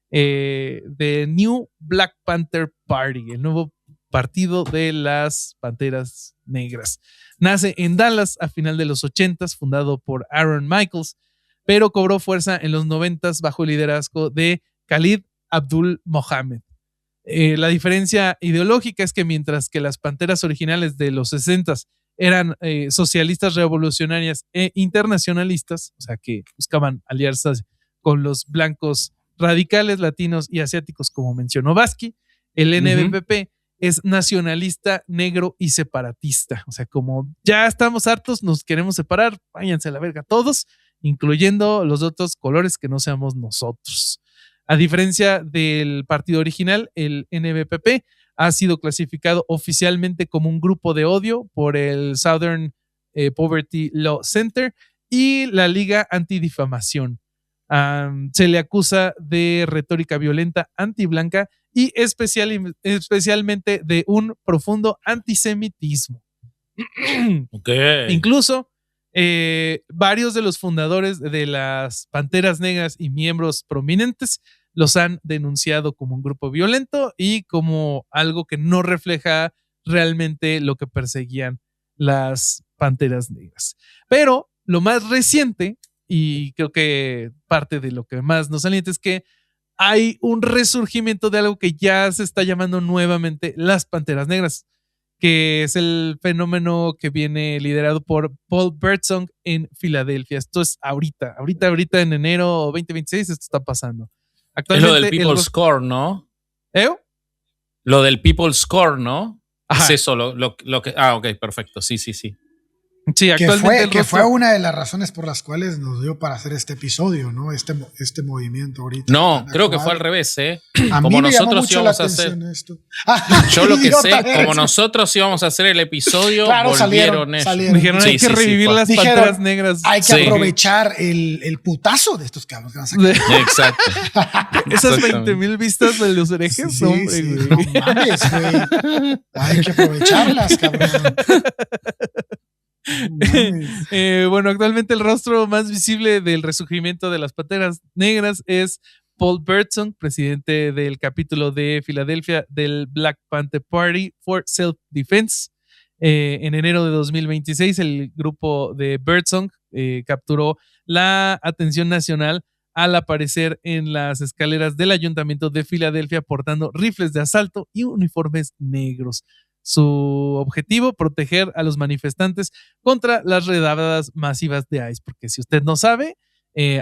The New Black Panther Party, el nuevo partido de las Panteras Negras. Nace en Dallas a final de los 80s, fundado por Aaron Michaels, pero cobró fuerza en los 90s bajo el liderazgo de Khalid Abdul Mohammed. La diferencia ideológica es que mientras que las Panteras originales de los 60s eran socialistas revolucionarias e internacionalistas, o sea que buscaban aliarse con los blancos radicales, latinos y asiáticos, como mencionó Vazquy, el NBPP es nacionalista, negro y separatista. O sea, como ya estamos hartos, nos queremos separar, váyanse a la verga todos, incluyendo los otros colores que no seamos nosotros. A diferencia del partido original, el NBPP ha sido clasificado oficialmente como un grupo de odio por el Southern Poverty Law Center y la Liga Antidifamación. Se le acusa de retórica violenta antiblanca y especialmente de un profundo antisemitismo. Okay. Incluso varios de los fundadores de las Panteras Negras y miembros prominentes los han denunciado como un grupo violento y como algo que no refleja realmente lo que perseguían las Panteras Negras. Pero lo más reciente, y creo que parte de lo que más nos alienta, es que hay un resurgimiento de algo que ya se está llamando nuevamente las Panteras Negras, que es el fenómeno que viene liderado por Paul Birdsong en Filadelfia. Esto es ahorita en enero 2026, esto está pasando. Actualmente, es lo del People's Score, ¿no? Lo del People's Score, ¿no? Ajá. Es eso lo que... ok, perfecto. Sí. Sí, actualmente que fue una de las razones por las cuales nos dio para hacer este episodio, ¿no? Este movimiento ahorita. No, creo que fue al revés, ¿eh? A como mí me nosotros llamó íbamos a hacer. Yo lo que sé, como nosotros íbamos a hacer el episodio, claro, volvieron salieron. Dijeron, hay que revivir las Panteras Negras. Hay que aprovechar el putazo de estos cabros que van a sacar. Exacto. Esas 20,000 vistas de los herejes, hombre, güey. No mames, güey. Hay que aprovecharlas, cabrón. Bueno, actualmente el rostro más visible del resurgimiento de las Panteras Negras es Paul Birdsong, presidente del capítulo de Filadelfia del Black Panther Party for Self-Defense. En enero de 2026, el grupo de Birdsong capturó la atención nacional al aparecer en las escaleras del ayuntamiento de Filadelfia portando rifles de asalto y uniformes negros. Su objetivo, proteger a los manifestantes contra las redadas masivas de ICE, porque si usted no sabe,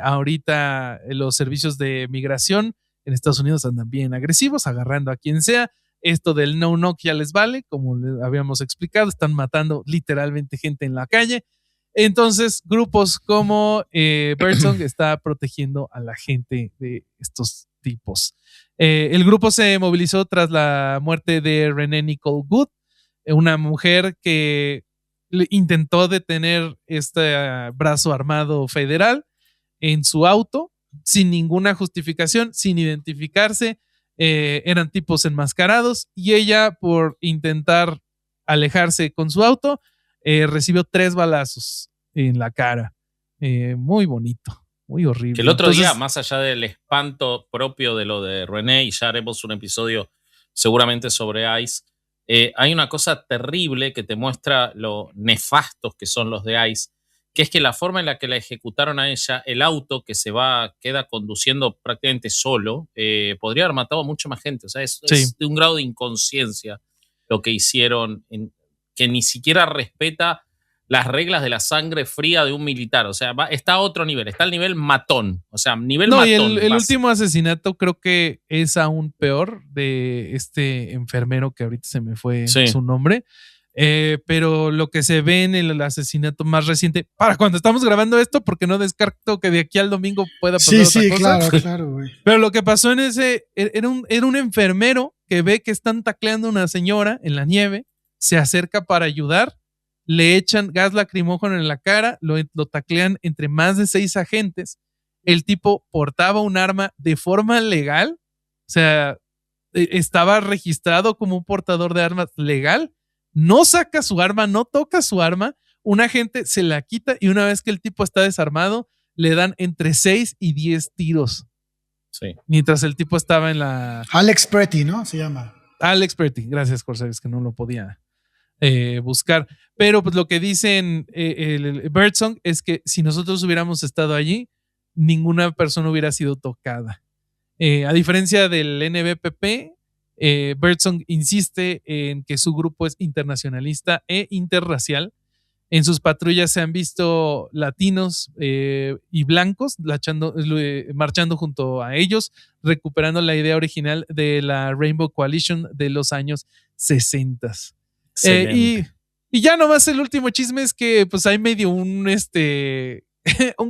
ahorita los servicios de migración en Estados Unidos andan bien agresivos, agarrando a quien sea. Esto del no-knock ya les vale, como les habíamos explicado, están matando literalmente gente en la calle. Entonces, grupos como Birdsong está protegiendo a la gente de estos tipos. El grupo se movilizó tras la muerte de Renee Nicole Good, una mujer que intentó detener este brazo armado federal en su auto sin ninguna justificación, sin identificarse. Eran tipos enmascarados y ella, por intentar alejarse con su auto, recibió 3 balazos en la cara. Muy bonito. Muy horrible. Que el otro día, más allá del espanto propio de lo de René, y ya haremos un episodio seguramente sobre ICE, hay una cosa terrible que te muestra lo nefastos que son los de ICE, que es que la forma en la que la ejecutaron a ella, el auto que queda conduciendo prácticamente solo, podría haber matado a mucha más gente. O sea, es de un grado de inconsciencia lo que hicieron, que ni siquiera respeta las reglas de la sangre fría de un militar. O sea, está a otro nivel, está al nivel matón. O sea, nivel matón. Y el último asesinato creo que es aún peor, de este enfermero que ahorita se me fue su nombre. Pero lo que se ve en el asesinato más reciente, para cuando estamos grabando esto, porque no descarto que de aquí al domingo pueda pasar otra cosa. Claro, güey. Pero lo que pasó en ese, era un enfermero que ve que están tacleando a una señora en la nieve, se acerca para ayudar, le echan gas lacrimógeno en la cara, lo taclean entre más de 6 agentes. El tipo portaba un arma de forma legal, o sea, estaba registrado como un portador de armas legal, no saca su arma, no toca su arma, un agente se la quita y una vez que el tipo está desarmado, le dan entre 6 y 10 tiros. Sí. Mientras el tipo estaba en la... Alex Pretty, ¿no? Se llama. Alex Pretty, gracias Corsair, es que no lo podía buscar. Pero pues lo que dicen el Birdsong es que si nosotros hubiéramos estado allí, ninguna persona hubiera sido tocada. A diferencia del NBPP, Birdsong insiste en que su grupo es internacionalista e interracial. En sus patrullas se han visto latinos y blancos marchando junto a ellos, recuperando la idea original de la Rainbow Coalition de los años 60. Y ya nomás el último chisme es que pues hay medio un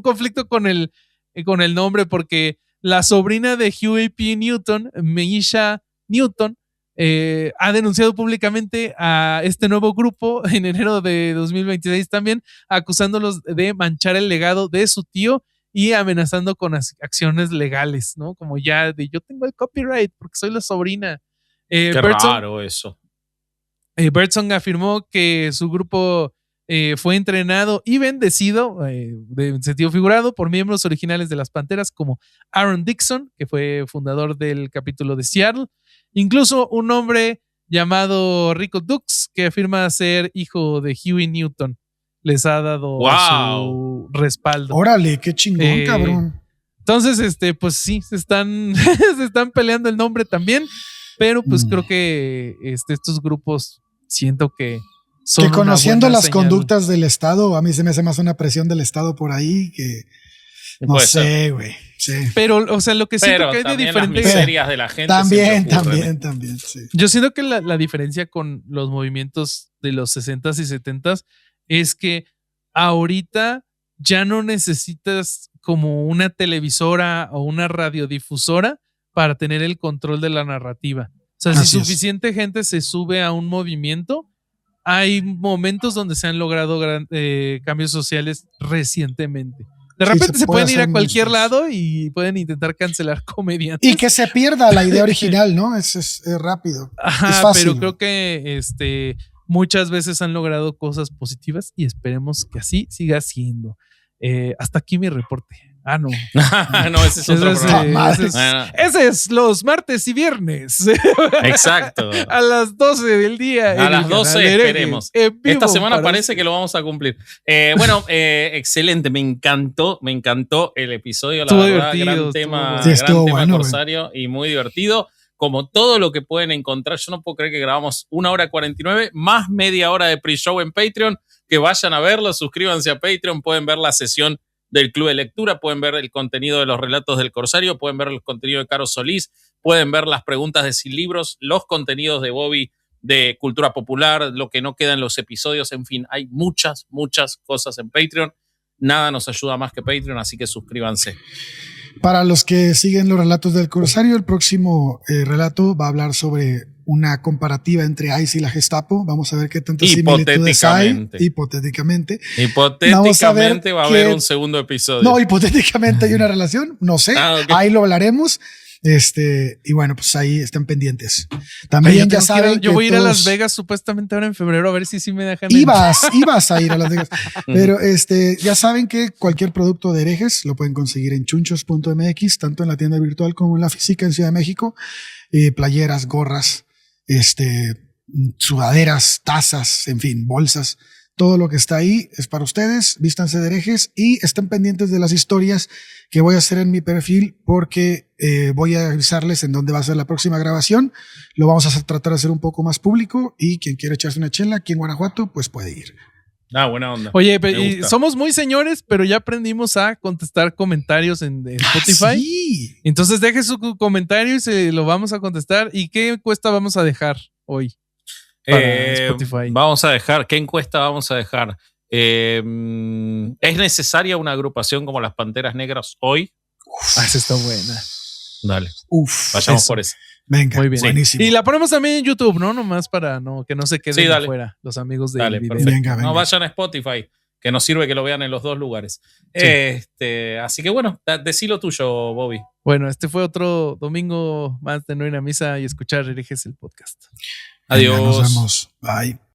conflicto con el nombre, porque la sobrina de Huey P. Newton, Meisha Newton, ha denunciado públicamente a este nuevo grupo en enero de 2026 también, acusándolos de manchar el legado de su tío y amenazando con acciones legales, ¿no? Como ya de yo tengo el copyright porque soy la sobrina. Qué raro eso. Birdsong afirmó que su grupo fue entrenado y bendecido, en sentido figurado, por miembros originales de las Panteras como Aaron Dixon, que fue fundador del capítulo de Seattle, incluso un hombre llamado Rico Dux, que afirma ser hijo de Huey Newton, les ha dado su respaldo. Órale, qué chingón, cabrón. Entonces, pues sí, se están peleando el nombre también, pero pues creo que estos grupos siento que son que conociendo las señal. Conductas del Estado, a mí se me hace más una presión del Estado por ahí que no sé, güey. Sí. Pero, o sea, lo que siento que hay de diferente. Las miserias de la gente. También, sí. Yo siento que la diferencia con los movimientos de los 60s y 70s es que ahorita ya no necesitas como una televisora o una radiodifusora para tener el control de la narrativa. O sea, si suficiente gente se sube a un movimiento, hay momentos donde se han logrado cambios sociales recientemente. De repente se pueden ir a cualquier lado y pueden intentar cancelar comediantes. Y que se pierda la idea original, ¿no? Es rápido. Ajá, es fácil. Pero creo que muchas veces han logrado cosas positivas y esperemos que así siga siendo. Hasta aquí mi reporte. Ah, no. No, ese es otro programa. Ese es los martes y viernes. Exacto. A las 12 del día. A las 12 esperemos. Esta semana parece que lo vamos a cumplir. Excelente. Me encantó el episodio. La estuvo verdad, divertido. Gran tema bueno, Corsario y muy divertido. Como todo lo que pueden encontrar. Yo no puedo creer que grabamos 1 hora 49 más media hora de pre-show en Patreon. Que vayan a verlo, suscríbanse a Patreon. Pueden ver la sesión del Club de Lectura, pueden ver el contenido de los relatos del Corsario, pueden ver el contenido de Caro Solís, pueden ver las preguntas de Sin Libros, los contenidos de Bobby de Cultura Popular, lo que no queda en los episodios, en fin, hay muchas cosas en Patreon. Nada nos ayuda más que Patreon, así que suscríbanse. Para los que siguen los relatos del Corsario, el próximo relato va a hablar sobre una comparativa entre ICE y la Gestapo. Vamos a ver qué tantas similitudes hay. Hipotéticamente va a haber un segundo episodio. No, hipotéticamente hay una relación. No sé. Okay. Ahí lo hablaremos. Y bueno, pues ahí estén pendientes. También ya saben. Yo voy a ir a Las Vegas supuestamente ahora en febrero a ver si me dejan. Ibas a ir a Las Vegas. Pero ya saben que cualquier producto de herejes lo pueden conseguir en chunchos.mx, tanto en la tienda virtual como en la física en Ciudad de México. Playeras, gorras, sudaderas, tazas, en fin, bolsas. Todo lo que está ahí es para ustedes. Vístanse de herejes y estén pendientes de las historias que voy a hacer en mi perfil porque voy a avisarles en dónde va a ser la próxima grabación. Lo vamos a tratar de hacer un poco más público y quien quiera echarse una chela aquí en Guanajuato, pues puede ir. Buena onda. Oye, somos muy señores, pero ya aprendimos a contestar comentarios en Spotify. Sí. Entonces deje su comentario y se lo vamos a contestar. ¿Y qué encuesta vamos a dejar hoy? para Spotify. Vamos a dejar, ¿qué encuesta vamos a dejar? ¿Es necesaria una agrupación como las Panteras Negras hoy? Esa está buena. Dale. Vayamos por eso. Venga, muy bien. Buenísimo. Y la ponemos también en YouTube, ¿no? Nomás para que no se queden afuera los amigos del video. Venga. No vayan a Spotify, que nos sirve que lo vean en los dos lugares. Sí. Así que bueno, decí lo tuyo, Bobby. Bueno, este fue otro domingo más de No Ir a Misa y Escuchar Herejes, el podcast. Adiós. Venga, nos vemos. Bye.